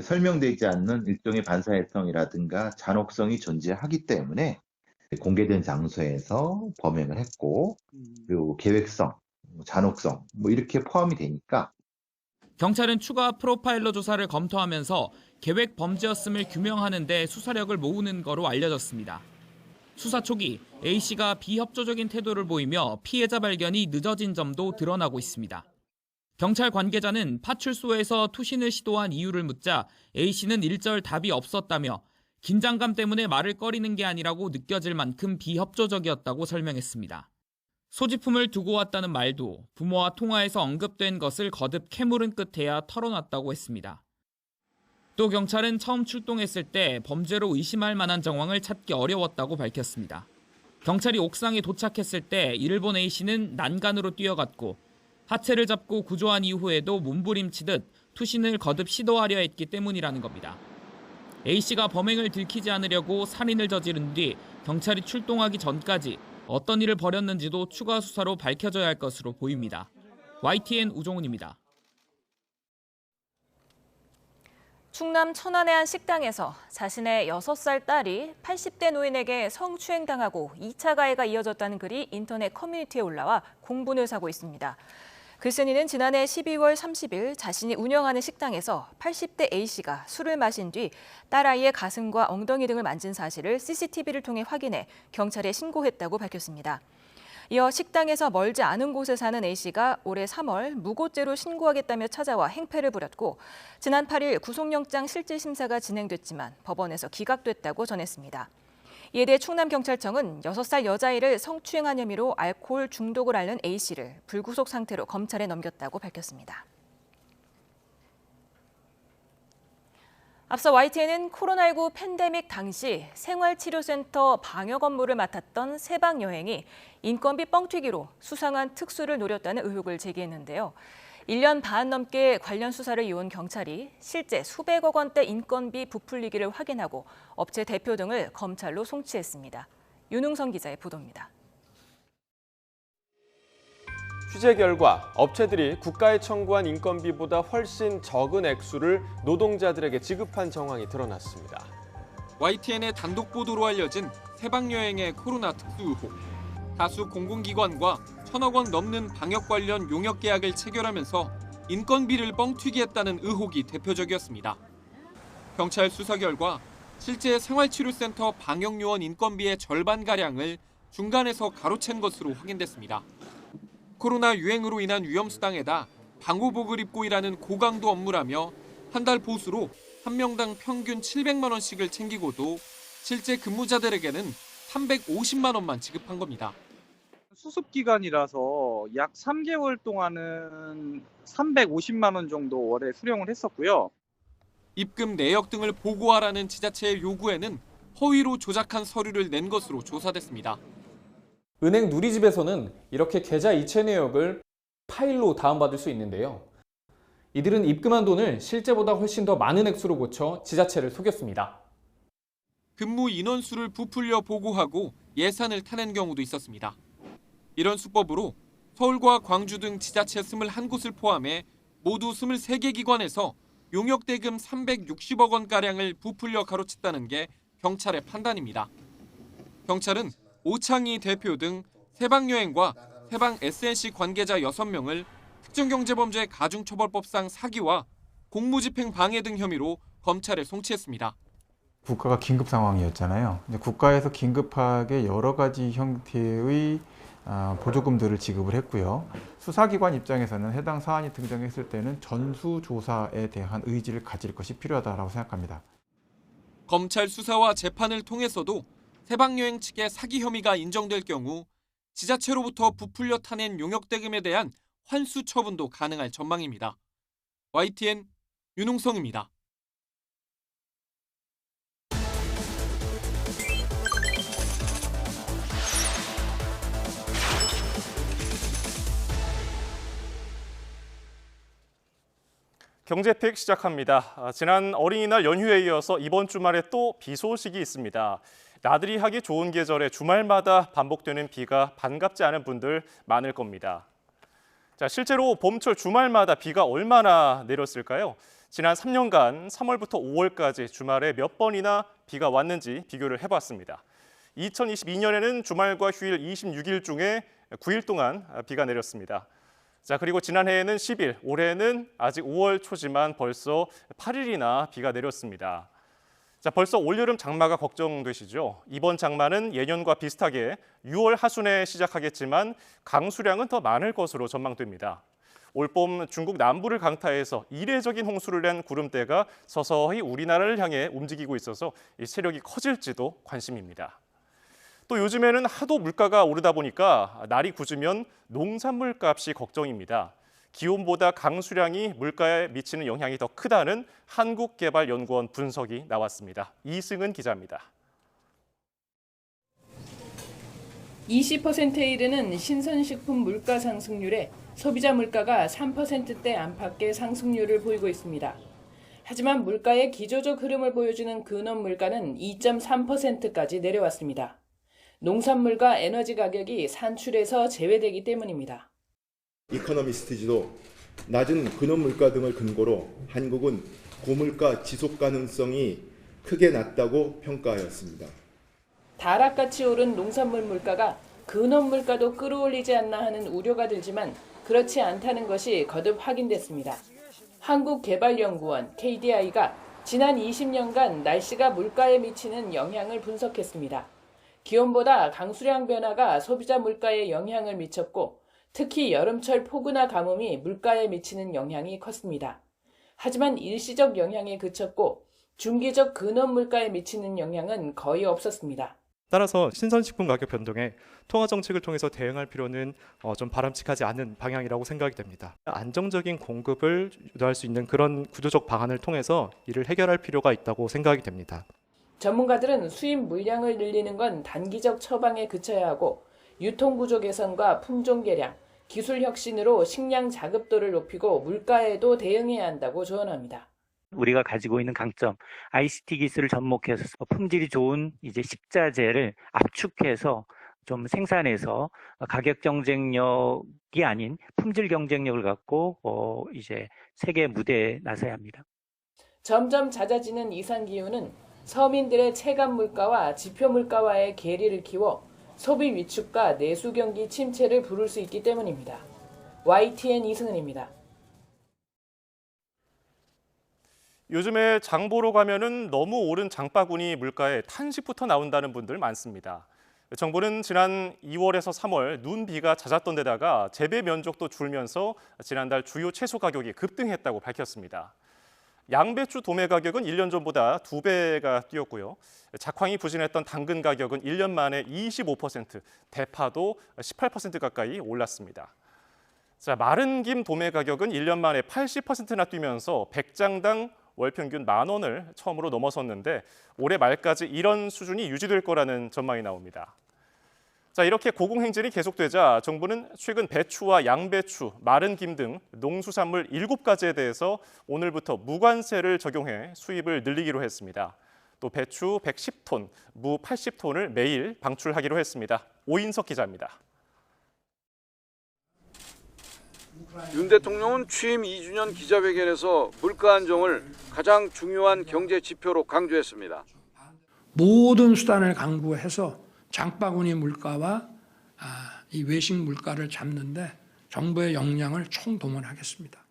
설명되지 않는 일종의 반사회성이라든가 잔혹성이 존재하기 때문에 공개된 장소에서 범행을 했고 그리고 계획성, 잔혹성 이렇게 포함이 되니까 경찰은 추가 프로파일러 조사를 검토하면서 계획 범죄였음을 규명하는 데 수사력을 모으는 거로 알려졌습니다. 수사 초기 A씨가 비협조적인 태도를 보이며 피해자 발견이 늦어진 점도 드러나고 있습니다. 경찰 관계자는 파출소에서 투신을 시도한 이유를 묻자 A씨는 일절 답이 없었다며 긴장감 때문에 말을 꺼리는 게 아니라고 느껴질 만큼 비협조적이었다고 설명했습니다. 소지품을 두고 왔다는 말도 부모와 통화에서 언급된 것을 거듭 캐물은 끝에야 털어놨다고 했습니다. 또 경찰은 처음 출동했을 때 범죄로 의심할 만한 정황을 찾기 어려웠다고 밝혔습니다. 경찰이 옥상에 도착했을 때 이를 본 A씨는 난간으로 뛰어갔고 하체를 잡고 구조한 이후에도 몸부림치듯 투신을 거듭 시도하려 했기 때문이라는 겁니다. A씨가 범행을 들키지 않으려고 살인을 저지른 뒤 경찰이 출동하기 전까지 어떤 일을 벌였는지도 추가 수사로 밝혀져야 할 것으로 보입니다. YTN 우종훈입니다. 충남 천안의 한 식당에서 자신의 6살 딸이 80대 노인에게 성추행당하고 2차 가해가 이어졌다는 글이 인터넷 커뮤니티에 올라와 공분을 사고 있습니다. 글쓴이는 지난해 12월 30일 자신이 운영하는 식당에서 80대 A씨가 술을 마신 뒤 딸아이의 가슴과 엉덩이 등을 만진 사실을 CCTV를 통해 확인해 경찰에 신고했다고 밝혔습니다. 이어 식당에서 멀지 않은 곳에 사는 A씨가 올해 3월 무고죄로 신고하겠다며 찾아와 행패를 부렸고 지난 8일 구속영장 실질심사가 진행됐지만 법원에서 기각됐다고 전했습니다. 이에 대해 충남경찰청은 6살 여자아이를 성추행한 혐의로 알코올 중독을 앓는 A씨를 불구속 상태로 검찰에 넘겼다고 밝혔습니다. 앞서 YTN은 코로나19 팬데믹 당시 생활치료센터 방역 업무를 맡았던 세방 여행이 인건비 뻥튀기로 수상한 특수를 노렸다는 의혹을 제기했는데요. 1년 반 넘게 관련 수사를 이어온 경찰이 실제 수백억 원대 인건비 부풀리기를 확인하고 업체 대표 등을 검찰로 송치했습니다. 윤웅선 기자의 보도입니다. 취재 결과 업체들이 국가에 청구한 인건비보다 훨씬 적은 액수를 노동자들에게 지급한 정황이 드러났습니다. YTN의 단독 보도로 알려진 세방여행의 코로나 특수 의혹. 다수 공공기관과 1,000억 원 넘는 방역 관련 용역 계약을 체결하면서 인건비를 뻥튀기했다는 의혹이 대표적이었습니다. 경찰 수사 결과 실제 생활치료센터 방역요원 인건비의 절반가량을 중간에서 가로챈 것으로 확인됐습니다. 코로나 유행으로 인한 위험수당에다 방호복을 입고 일하는 고강도 업무라며 한 달 보수로 한 명당 평균 700만 원씩을 챙기고도 실제 근무자들에게는 350만 원만 지급한 겁니다. 수습 기간이라서 약 3개월 동안은 350만 원 정도 월에 수령을 했었고요. 입금 내역 등을 보고하라는 지자체의 요구에는 허위로 조작한 서류를 낸 것으로 조사됐습니다. 은행 누리집에서는 이렇게 계좌 이체 내역을 파일로 다운받을 수 있는데요. 이들은 입금한 돈을 실제보다 훨씬 더 많은 액수로 고쳐 지자체를 속였습니다. 근무 인원수를 부풀려 보고하고 예산을 타낸 경우도 있었습니다. 이런 수법으로 서울과 광주 등 지자체 21곳을 포함해 모두 23개 기관에서 용역대금 360억 원가량을 부풀려 가로챘다는 게 경찰의 판단입니다. 경찰은 오창희 대표 등 세방여행과 세방 SNC 관계자 6명을 특정경제범죄 가중처벌법상 사기와 공무집행 방해 등 혐의로 검찰에 송치했습니다. 국가가 긴급 상황이었잖아요. 국가에서 긴급하게 여러 가지 형태의 보조금들을 지급을 했고요. 수사기관 입장에서는 해당 사안이 등장했을 때는 전수조사에 대한 의지를 가질 것이 필요하다고 생각합니다. 검찰 수사와 재판을 통해서도 세방여행 측의 사기 혐의가 인정될 경우 지자체로부터 부풀려 타낸 용역대금에 대한 환수 처분도 가능할 전망입니다. YTN 윤웅성입니다. 경제픽 시작합니다. 지난 어린이날 연휴에 이어서 이번 주말에 또 비 소식이 있습니다. 나들이 하기 좋은 계절에 주말마다 반복되는 비가 반갑지 않은 분들 많을 겁니다. 자, 실제로 봄철 주말마다 비가 얼마나 내렸을까요? 지난 3년간 3월부터 5월까지 주말에 몇 번이나 비가 왔는지 비교를 해봤습니다. 2022년에는 주말과 휴일 26일 중에 9일 동안 비가 내렸습니다. 자, 그리고 지난해에는 10일, 올해는 아직 5월 초지만 벌써 8일이나 비가 내렸습니다. 자, 벌써 올여름 장마가 걱정되시죠? 이번 장마는 예년과 비슷하게 6월 하순에 시작하겠지만 강수량은 더 많을 것으로 전망됩니다. 올봄 중국 남부를 강타해서 이례적인 홍수를 낸 구름대가 서서히 우리나라를 향해 움직이고 있어서 이 세력이 커질지도 관심입니다. 또 요즘에는 하도 물가가 오르다 보니까 날이 굳으면 농산물 값이 걱정입니다. 기온보다 강수량이 물가에 미치는 영향이 더 크다는 한국개발연구원 분석이 나왔습니다. 이승은 기자입니다. 20%에 이르는 신선식품 물가 상승률에 소비자 물가가 3%대 안팎의 상승률을 보이고 있습니다. 하지만 물가의 기조적 흐름을 보여주는 근원 물가는 2.3%까지 내려왔습니다. 농산물과 에너지 가격이 산출에서 제외되기 때문입니다. 이코노미스트지도 낮은 근원 물가 등을 근거로 한국은 고물가 지속 가능성이 크게 낮다고 평가하였습니다. 다락같이 오른 농산물 물가가 근원 물가도 끌어올리지 않나 하는 우려가 들지만 그렇지 않다는 것이 거듭 확인됐습니다. 한국개발연구원 KDI가 지난 20년간 날씨가 물가에 미치는 영향을 분석했습니다. 기온보다 강수량 변화가 소비자 물가에 영향을 미쳤고 특히 여름철 폭우나 가뭄이 물가에 미치는 영향이 컸습니다. 하지만 일시적 영향에 그쳤고 중기적 근원 물가에 미치는 영향은 거의 없었습니다. 따라서 신선식품 가격 변동에 통화 정책을 통해서 대응할 필요는 좀 바람직하지 않은 방향이라고 생각이 됩니다. 안정적인 공급을 유도할 수 있는 그런 구조적 방안을 통해서 이를 해결할 필요가 있다고 생각이 됩니다. 전문가들은 수입 물량을 늘리는 건 단기적 처방에 그쳐야 하고 유통구조 개선과 품종 개량, 기술 혁신으로 식량 자급도를 높이고 물가에도 대응해야 한다고 조언합니다. 우리가 가지고 있는 강점, ICT 기술을 접목해서 품질이 좋은 이제 식자재를 압축해서 좀 생산해서 가격 경쟁력이 아닌 품질 경쟁력을 갖고 이제 세계 무대에 나서야 합니다. 점점 잦아지는 이상 기후는 서민들의 체감 물가와 지표 물가와의 괴리를 키워 소비 위축과 내수 경기 침체를 부를 수 있기 때문입니다. YTN 이승은입니다. 요즘에 장 보러 가면은 너무 오른 장바구니 물가에 탄식부터 나온다는 분들 많습니다. 정부는 지난 2월에서 3월 눈 비가 잦았던 데다가 재배 면적도 줄면서 지난달 주요 채소 가격이 급등했다고 밝혔습니다. 양배추 도매 가격은 1년 전보다 2배가 뛰었고요. 작황이 부진했던 당근 가격은 1년 만에 25%, 대파도 18% 가까이 올랐습니다. 자, 마른 김 도매 가격은 1년 만에 80%나 뛰면서 100장당 월 평균 10,000원을 처음으로 넘어섰는데 올해 말까지 이런 수준이 유지될 거라는 전망이 나옵니다. 자, 이렇게 고공행진이 계속되자 정부는 최근 배추와 양배추, 마른 김 등 농수산물 7가지에 대해서 오늘부터 무관세를 적용해 수입을 늘리기로 했습니다. 또 배추 110톤, 무 80톤을 매일 방출하기로 했습니다. 오인석 기자입니다. 윤 대통령은 취임 2주년 기자회견에서 물가 안정을 가장 중요한 경제 지표로 강조했습니다. 모든 수단을 강구해서 장바구니 물가와 이 외식 물가를 잡는데 정부의 역량을 총동원하겠습니다.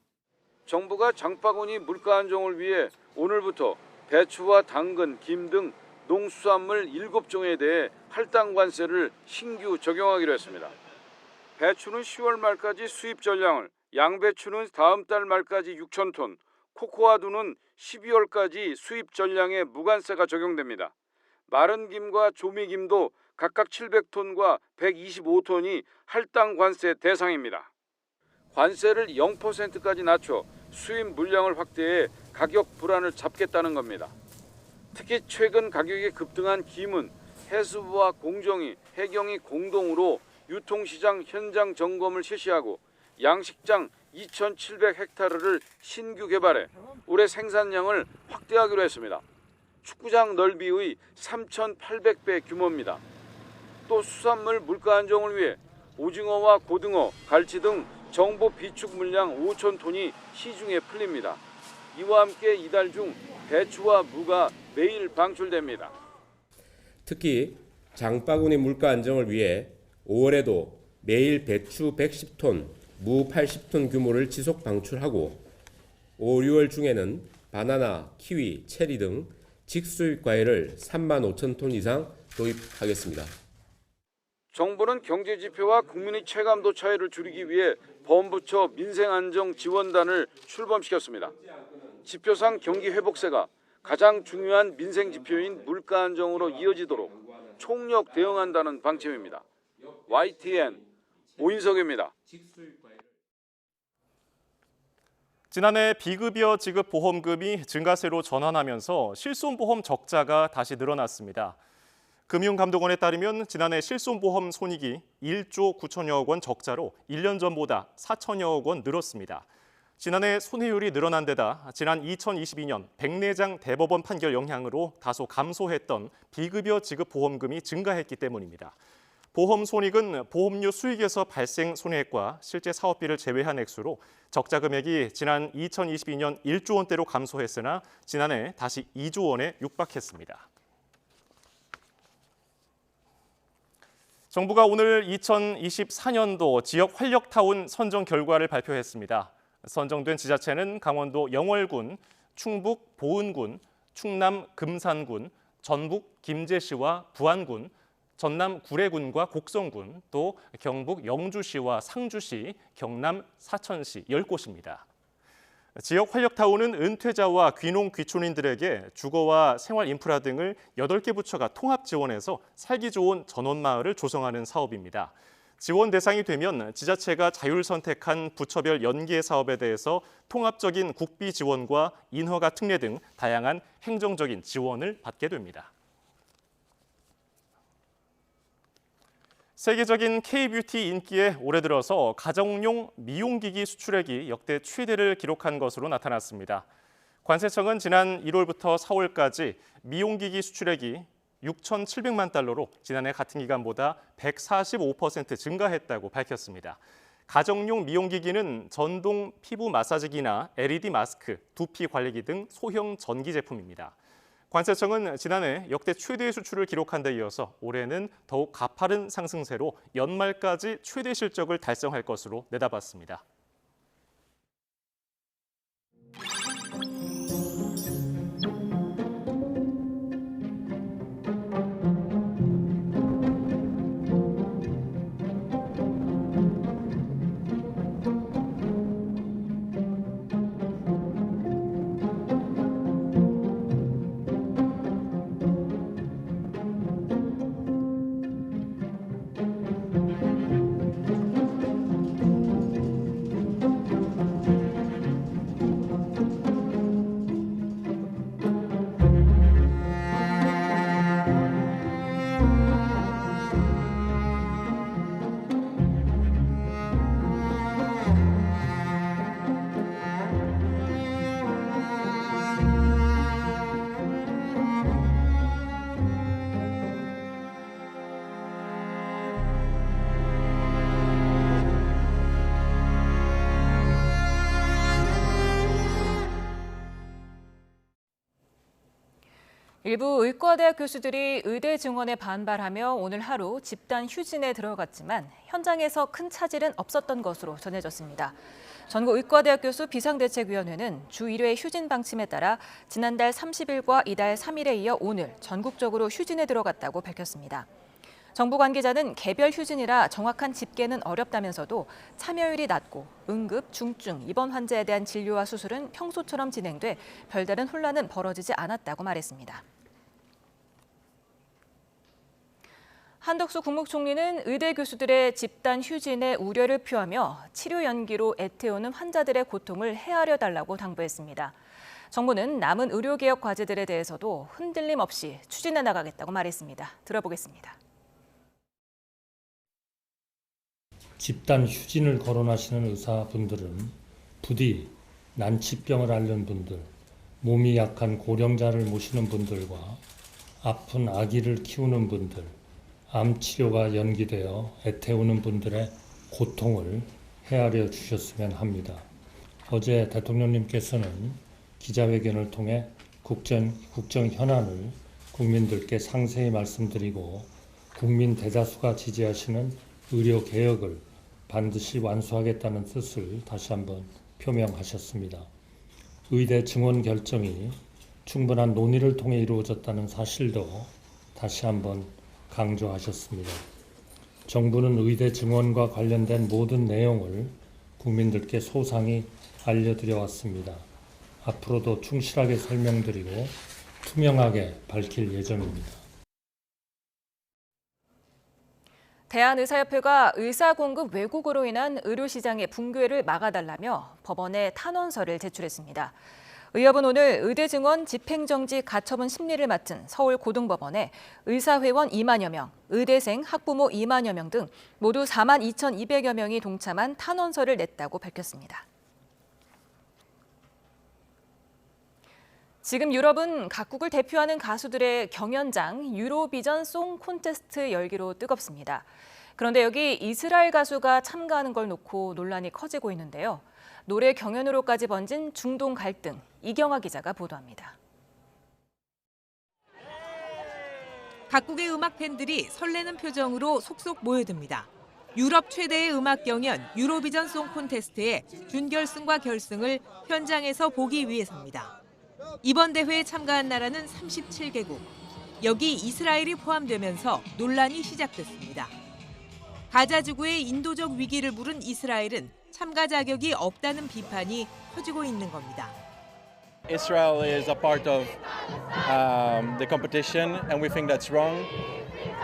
정부가 장바구니 물가 안정을 위해 오늘부터 배추와 당근, 김 등 농수산물 7종에 대해 할당 관세를 신규 적용하기로 했습니다. 배추는 10월 말까지 수입 전량을, 양배추는 다음 달 말까지 6,000톤, 코코아두는 12월까지 수입 전량에 무관세가 적용됩니다. 마른 김과 조미김도 각각 700톤과 125톤이 할당 관세 대상입니다. 관세를 0%까지 낮춰 수입 물량을 확대해 가격 불안을 잡겠다는 겁니다. 특히 최근 가격이 급등한 김은 해수부와 공정위, 해경이 공동으로 유통시장 현장 점검을 실시하고 양식장 2,700헥타르를 신규 개발해 올해 생산량을 확대하기로 했습니다. 축구장 넓이의 3,800배 규모입니다. 또 수산물 물가 안정을 위해 오징어와 고등어, 갈치 등 정보 비축 물량 5,000톤이 시중에 풀립니다. 이와 함께 이달 중 배추와 무가 매일 방출됩니다. 특히 장바구니 물가 안정을 위해 5월에도 매일 배추 110톤, 무 80톤 규모를 지속 방출하고 5, 6월 중에는 바나나, 키위, 체리 등 직수입 과일을 35,000톤 이상 도입하겠습니다. 정부는 경제지표와 국민의 체감도 차이를 줄이기 위해 범부처 민생안정지원단을 출범시켰습니다. 지표상 경기회복세가 가장 중요한 민생지표인 물가 안정으로 이어지도록 총력 대응한다는 방침입니다. YTN 오인석입니다. 지난해 비급여 지급 보험금이 증가세로 전환하면서 실손보험 적자가 다시 늘어났습니다. 금융감독원에 따르면 지난해 실손보험 손익이 1조 9천여억 원 적자로 1년 전보다 4천여억 원 늘었습니다. 지난해 손해율이 늘어난 데다 지난 2022년 백내장 대법원 판결 영향으로 다소 감소했던 비급여 지급 보험금이 증가했기 때문입니다. 보험 손익은 보험료 수익에서 발생 손해액과 실제 사업비를 제외한 액수로 적자 금액이 지난 2022년 1조 원대로 감소했으나 지난해 다시 2조 원에 육박했습니다. 정부가 오늘 2024년도 지역 활력타운 선정 결과를 발표했습니다. 선정된 지자체는 강원도 영월군, 충북 보은군, 충남 금산군, 전북 김제시와 부안군, 전남 구례군과 곡성군, 또 경북 영주시와 상주시, 경남 사천시 10곳입니다. 지역 활력타운은 은퇴자와 귀농 귀촌인들에게 주거와 생활 인프라 등을 8개 부처가 통합 지원해서 살기 좋은 전원마을을 조성하는 사업입니다. 지원 대상이 되면 지자체가 자율 선택한 부처별 연계 사업에 대해서 통합적인 국비 지원과 인허가 특례 등 다양한 행정적인 지원을 받게 됩니다. 세계적인 K-뷰티 인기에 올해 들어서 가정용 미용기기 수출액이 역대 최대를 기록한 것으로 나타났습니다. 관세청은 지난 1월부터 4월까지 미용기기 수출액이 6,700만 달러로 지난해 같은 기간보다 145% 증가했다고 밝혔습니다. 가정용 미용기기는 전동 피부 마사지기나 LED 마스크, 두피 관리기 등 소형 전기 제품입니다. 관세청은 지난해 역대 최대 수출을 기록한 데 이어서 올해는 더욱 가파른 상승세로 연말까지 최대 실적을 달성할 것으로 내다봤습니다. 일부 의과대학 교수들이 의대 증원에 반발하며 오늘 하루 집단 휴진에 들어갔지만 현장에서 큰 차질은 없었던 것으로 전해졌습니다. 전국의과대학 교수 비상대책위원회는 주 1회 휴진 방침에 따라 지난달 30일과 이달 3일에 이어 오늘 전국적으로 휴진에 들어갔다고 밝혔습니다. 정부 관계자는 개별 휴진이라 정확한 집계는 어렵다면서도 참여율이 낮고 응급, 중증, 입원 환자에 대한 진료와 수술은 평소처럼 진행돼 별다른 혼란은 벌어지지 않았다고 말했습니다. 한덕수 국무총리는 의대 교수들의 집단 휴진에 우려를 표하며 치료 연기로 애태우는 환자들의 고통을 헤아려 달라고 당부했습니다. 정부는 남은 의료개혁 과제들에 대해서도 흔들림 없이 추진해 나가겠다고 말했습니다. 들어보겠습니다. 집단 휴진을 거론하시는 의사분들은 부디 난치병을 앓는 분들, 몸이 약한 고령자를 모시는 분들과 아픈 아기를 키우는 분들, 암 치료가 연기되어 애태우는 분들의 고통을 헤아려 주셨으면 합니다. 어제 대통령님께서는 기자회견을 통해 국정 현안을 국민들께 상세히 말씀드리고 국민 대다수가 지지하시는 의료 개혁을 반드시 완수하겠다는 뜻을 다시 한번 표명하셨습니다. 의대 증원 결정이 충분한 논의를 통해 이루어졌다는 사실도 다시 한번 강조하셨습니다. 정부는 의대 증원과 관련된 모든 내용을 국민들께 소상히 알려드려 왔습니다. 앞으로도 충실하게 설명드리고 투명하게 밝힐 예정입니다. 대한의사협회가 의사 공급 왜곡으로 인한 의료시장의 붕괴를 막아달라며 법원에 탄원서를 제출했습니다. 의협은 오늘 의대 증원 집행정지 가처분 심리를 맡은 서울고등법원에 의사회원 2만여 명, 의대생, 학부모 2만여 명 등 모두 4만 2,200여 명이 동참한 탄원서를 냈다고 밝혔습니다. 지금 유럽은 각국을 대표하는 가수들의 경연장 유로비전 송 콘테스트 열기로 뜨겁습니다. 그런데 여기 이스라엘 가수가 참가하는 걸 놓고 논란이 커지고 있는데요. 노래 경연으로까지 번진 중동 갈등, 이경아 기자가 보도합니다. 각국의 음악 팬들이 설레는 표정으로 속속 모여듭니다. 유럽 최대의 음악 경연 유로비전 송 콘테스트의 준결승과 결승을 현장에서 보기 위해서입니다. 이번 대회에 참가한 나라는 37개국. 여기 이스라엘이 포함되면서 논란이 시작됐습니다. 가자 지구의 인도적 위기를 부른 이스라엘은 참가 자격이 없다는 비판이 커지고 있는 겁니다. Israel is a part of the competition, and we think that's wrong.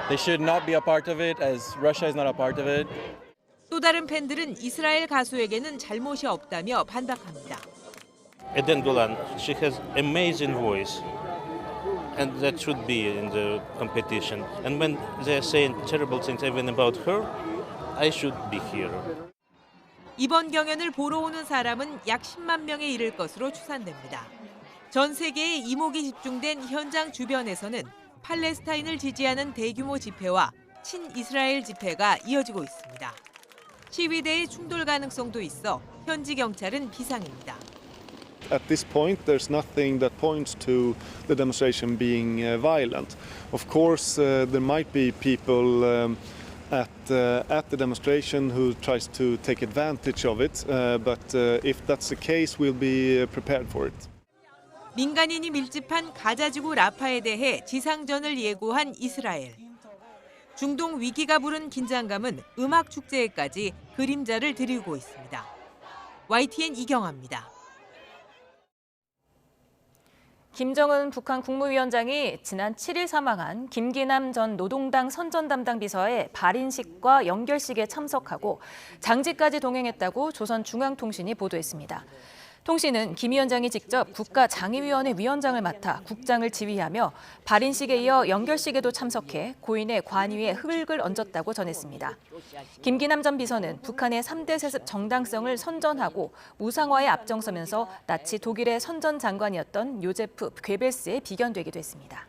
They should not be a part of it, as Russia is not a part of it. 또 다른 팬들은 이스라엘 가수에게는 잘못이 없다며 반박합니다. Eden Golan, she has amazing voice, and that should be in the competition. And when they're saying terrible things even about her, I should be here. 이번 경연을 보러 오는 사람은 약 10만 명에 이를 것으로 추산됩니다. 전 세계의 이목이 집중된 현장 주변에서는 팔레스타인을 지지하는 대규모 집회와 친이스라엘 집회가 이어지고 있습니다. 시위대의 충돌 가능성도 있어 현지 경찰은 비상입니다. At this point, there's nothing that points to the demonstration being violent. Of course, there might be people at the demonstration who tries to take advantage of it, but if that's the case, we'll be prepared for it. 민간인이 밀집한 가자지구 라파에 대해 지상전을 예고한 이스라엘. 중동 위기가 부른 긴장감은 음악 축제에까지 그림자를 들이고 있습니다. YTN 이경아입니다. 김정은 북한 국무위원장이 지난 7일 사망한 김기남 전 노동당 선전 담당 비서의 발인식과 연결식에 참석하고 장지까지 동행했다고 조선중앙통신이 보도했습니다. 통신은 김 위원장이 직접 국가장의위원회 위원장을 맡아 국장을 지휘하며 발인식에 이어 연결식에도 참석해 고인의 관위에 흙을 얹었다고 전했습니다. 김기남 전 비서는 북한의 3대 세습 정당성을 선전하고 무상화에 앞장서면서 나치 독일의 선전 장관이었던 요제프 괴벨스에 비견되기도 했습니다.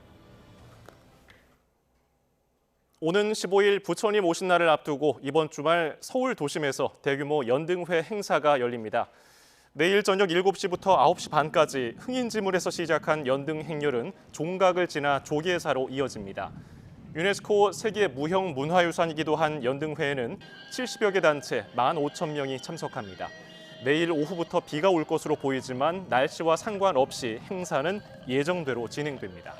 오는 15일 부처님 오신 날을 앞두고 이번 주말 서울 도심에서 대규모 연등회 행사가 열립니다. 내일 저녁 7시부터 9시 반까지 흥인지물에서 시작한 연등 행렬은 종각을 지나 조계사로 이어집니다. 유네스코 세계 무형 문화유산이기도 한 연등회에는 70여 개 단체 15,000명이 참석합니다. 내일 오후부터 비가 올 것으로 보이지만 날씨와 상관없이 행사는 예정대로 진행됩니다.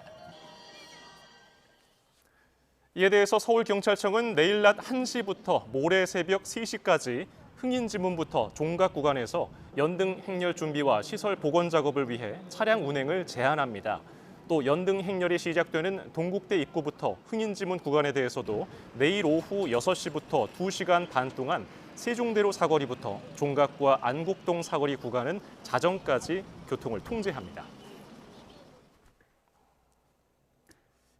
이에 대해서 서울경찰청은 내일 낮 1시부터 모레 새벽 3시까지 흥인지문부터 종각 구간에서 연등 행렬 준비와 시설 복원 작업을 위해 차량 운행을 제한합니다. 또 연등 행렬이 시작되는 동국대 입구부터 흥인지문 구간에 대해서도 내일 오후 6시부터 2시간 반 동안 세종대로 사거리부터 종각과 안국동 사거리 구간은 자정까지 교통을 통제합니다.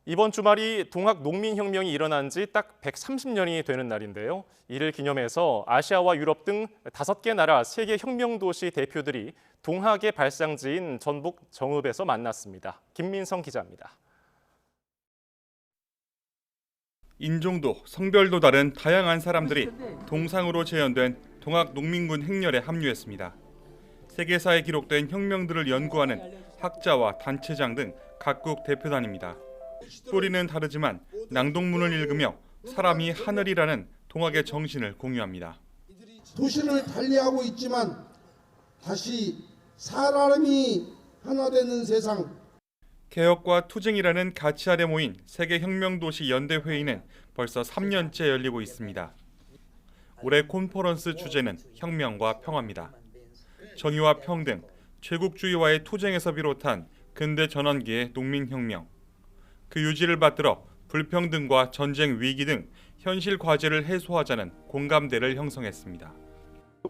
이번 주말이 동학 농민혁명이 일어난 지 딱 130년이 되는 날인데요. 이를 기념해서 아시아와 유럽 등 5개 나라 세계 혁명도시 대표들이 동학의 발상지인 전북 정읍에서 만났습니다. 김민성 기자입니다. 인종도 성별도 다른 다양한 사람들이 동상으로 재현된 동학 농민군 행렬에 합류했습니다. 세계사에 기록된 혁명들을 연구하는 학자와 단체장 등 각국 대표단입니다. 뿌리는 다르지만 낭독문을 읽으며 사람이 하늘이라는 동학의 정신을 공유합니다. 도시를 달리하고 있지만 다시 사람이 하나 되는 세상. 개혁과 투쟁이라는 가치 아래 모인 세계혁명도시 연대회의는 벌써 3년째 열리고 있습니다. 올해 콘퍼런스 주제는 혁명과 평화입니다. 정의와 평등, 제국주의와의 투쟁에서 비롯한 근대 전환기의 농민혁명. 그 유지를 받들어 불평등과 전쟁 위기 등 현실 과제를 해소하자는 공감대를 형성했습니다.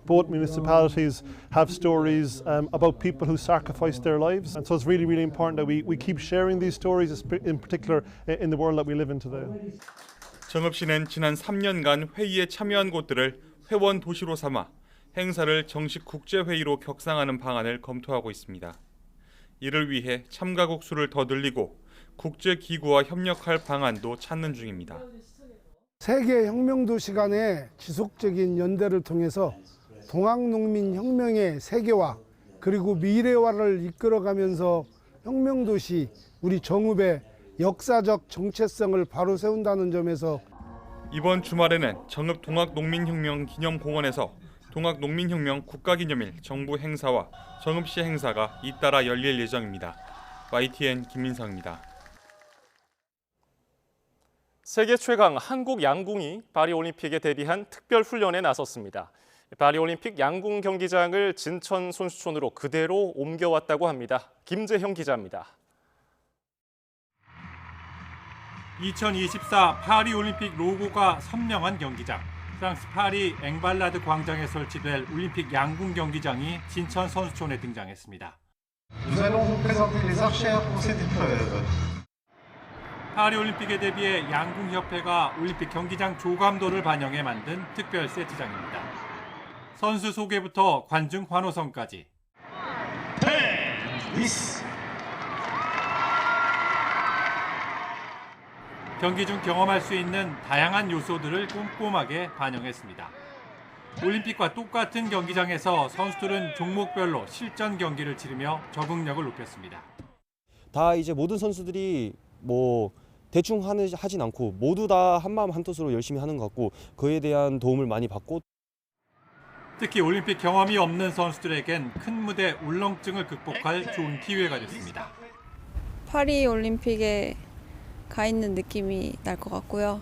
Both municipalities have stories about people who sacrificed their lives, and so it's really, really important that we keep sharing these stories, in particular in the world that we live in today. 정읍시는 지난 3년간 회의에 참여한 곳들을 회원 도시로 삼아 행사를 정식 국제회의로 격상하는 방안을 검토하고 있습니다. 이를 위해 참가국 수를 더 늘리고 국제기구와 협력할 방안도 찾는 중입니다. 세계 혁명도시 간의 지속적인 연대를 통해서 동학농민혁명의 세계화 그리고 미래화를 이끌어가면서 혁명도시 우리 정읍의 역사적 정체성을 바로 세운다는 점에서 이번 주말에는 정읍 동학농민혁명 기념공원에서 동학농민혁명 국가기념일 정부 행사와 정읍시 행사가 잇따라 열릴 예정입니다. YTN 김민성입니다. 세계 최강 한국 양궁이 파리올림픽에 대비한 특별 훈련에 나섰습니다. 파리올림픽 양궁 경기장을 진천 손수촌으로 그대로 옮겨왔다고 합니다. 김재형 기자입니다. 2024 파리올림픽 로고가 선명한 경기장. 프랑스 파리 앵발라드 광장에 설치될 올림픽 양궁 경기장이 진천 선수촌에 등장했습니다. 파리올림픽에 대비해 양궁협회가 올림픽 경기장 조감도를 반영해 만든 특별 세트장입니다. 선수 소개부터 관중 환호성까지. 경기 중 경험할 수 있는 다양한 요소들을 꼼꼼하게 반영했습니다. 올림픽과 똑같은 경기장에서 선수들은 종목별로 실전 경기를 치르며 적응력을 높였습니다. 다 이제 모든 선수들이 대충 하진 않고 모두 다 한마음 한뜻으로 열심히 하는 것 같고 그에 대한 도움을 많이 받고 특히 올림픽 경험이 없는 선수들에겐 큰 무대 울렁증을 극복할 좋은 기회가 됐습니다. 파리 올림픽에 가 있는 느낌이 날 것 같고요.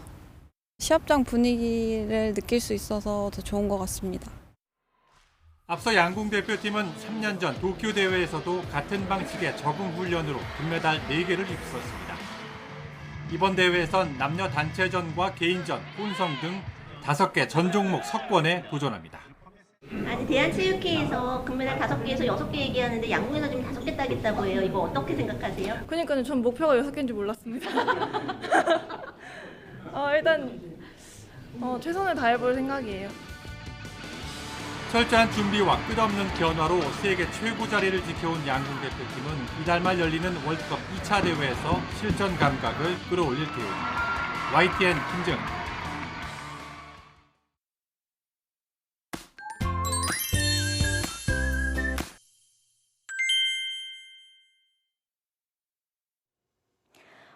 시합장 분위기를 느낄 수 있어서 더 좋은 것 같습니다. 앞서 양궁 대표팀은 3년 전 도쿄 대회에서도 같은 방식의 적응 훈련으로 금메달 4개를 입었습니다. 이번 대회에선 남녀 단체전과 개인전, 혼성 등 5개 전 종목 석권에 도전합니다. 아니 대한체육회에서 금메달 5개에서 6개 얘기하는데 양궁에서 지금 5개 따겠다고 해요. 이거 어떻게 생각하세요? 그러니까요. 전 목표가 6개인 줄 몰랐습니다. 일단 최선을 다해볼 생각이에요. 철저한 준비와 끝없는 변화로 세계 최고 자리를 지켜온 양궁 대표팀은 이달 말 열리는 월드컵 2차 대회에서 실전 감각을 끌어올릴 계획입니다. YTN 김재훈입니다.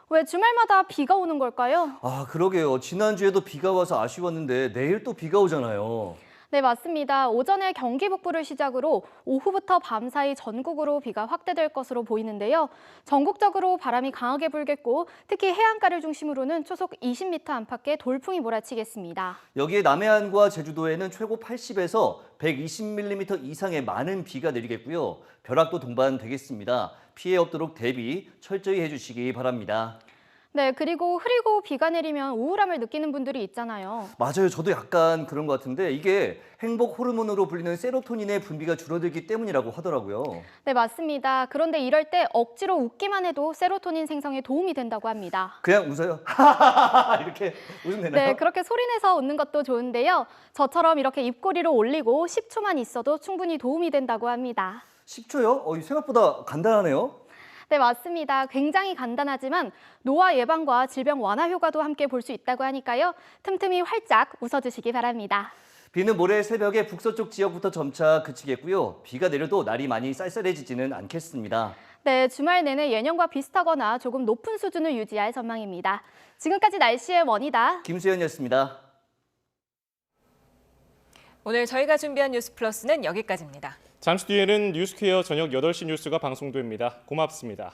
왜 주말마다 비가 오는 걸까요? 아, 그러게요. 지난주에도 비가 와서 아쉬웠는데 내일 또 비가 오잖아요. 네, 맞습니다. 오전에 경기 북부를 시작으로 오후부터 밤사이 전국으로 비가 확대될 것으로 보이는데요. 전국적으로 바람이 강하게 불겠고 특히 해안가를 중심으로는 초속 20m 안팎의 돌풍이 몰아치겠습니다. 여기에 남해안과 제주도에는 최고 80에서 120mm 이상의 많은 비가 내리겠고요. 벼락도 동반되겠습니다. 피해 없도록 대비 철저히 해주시기 바랍니다. 네, 그리고 흐리고 비가 내리면 우울함을 느끼는 분들이 있잖아요. 맞아요. 저도 약간 그런 것 같은데 이게 행복 호르몬으로 불리는 세로토닌의 분비가 줄어들기 때문이라고 하더라고요. 네, 맞습니다. 그런데 이럴 때 억지로 웃기만 해도 세로토닌 생성에 도움이 된다고 합니다. 그냥 웃어요? 이렇게 웃으면 되나요? 네, 그렇게 소리내서 웃는 것도 좋은데요. 저처럼 이렇게 입꼬리를 올리고 10초만 있어도 충분히 도움이 된다고 합니다. 10초요? 생각보다 간단하네요. 네, 맞습니다. 굉장히 간단하지만 노화 예방과 질병 완화 효과도 함께 볼 수 있다고 하니까요. 틈틈이 활짝 웃어주시기 바랍니다. 비는 모레 새벽에 북서쪽 지역부터 점차 그치겠고요. 비가 내려도 날이 많이 쌀쌀해지지는 않겠습니다. 네, 주말 내내 예년과 비슷하거나 조금 높은 수준을 유지할 전망입니다. 지금까지 날씨의 원이다. 김수현이었습니다. 오늘 저희가 준비한 뉴스 플러스는 여기까지입니다. 잠시 뒤에는 뉴스퀘어 저녁 8시 뉴스가 방송됩니다. 고맙습니다.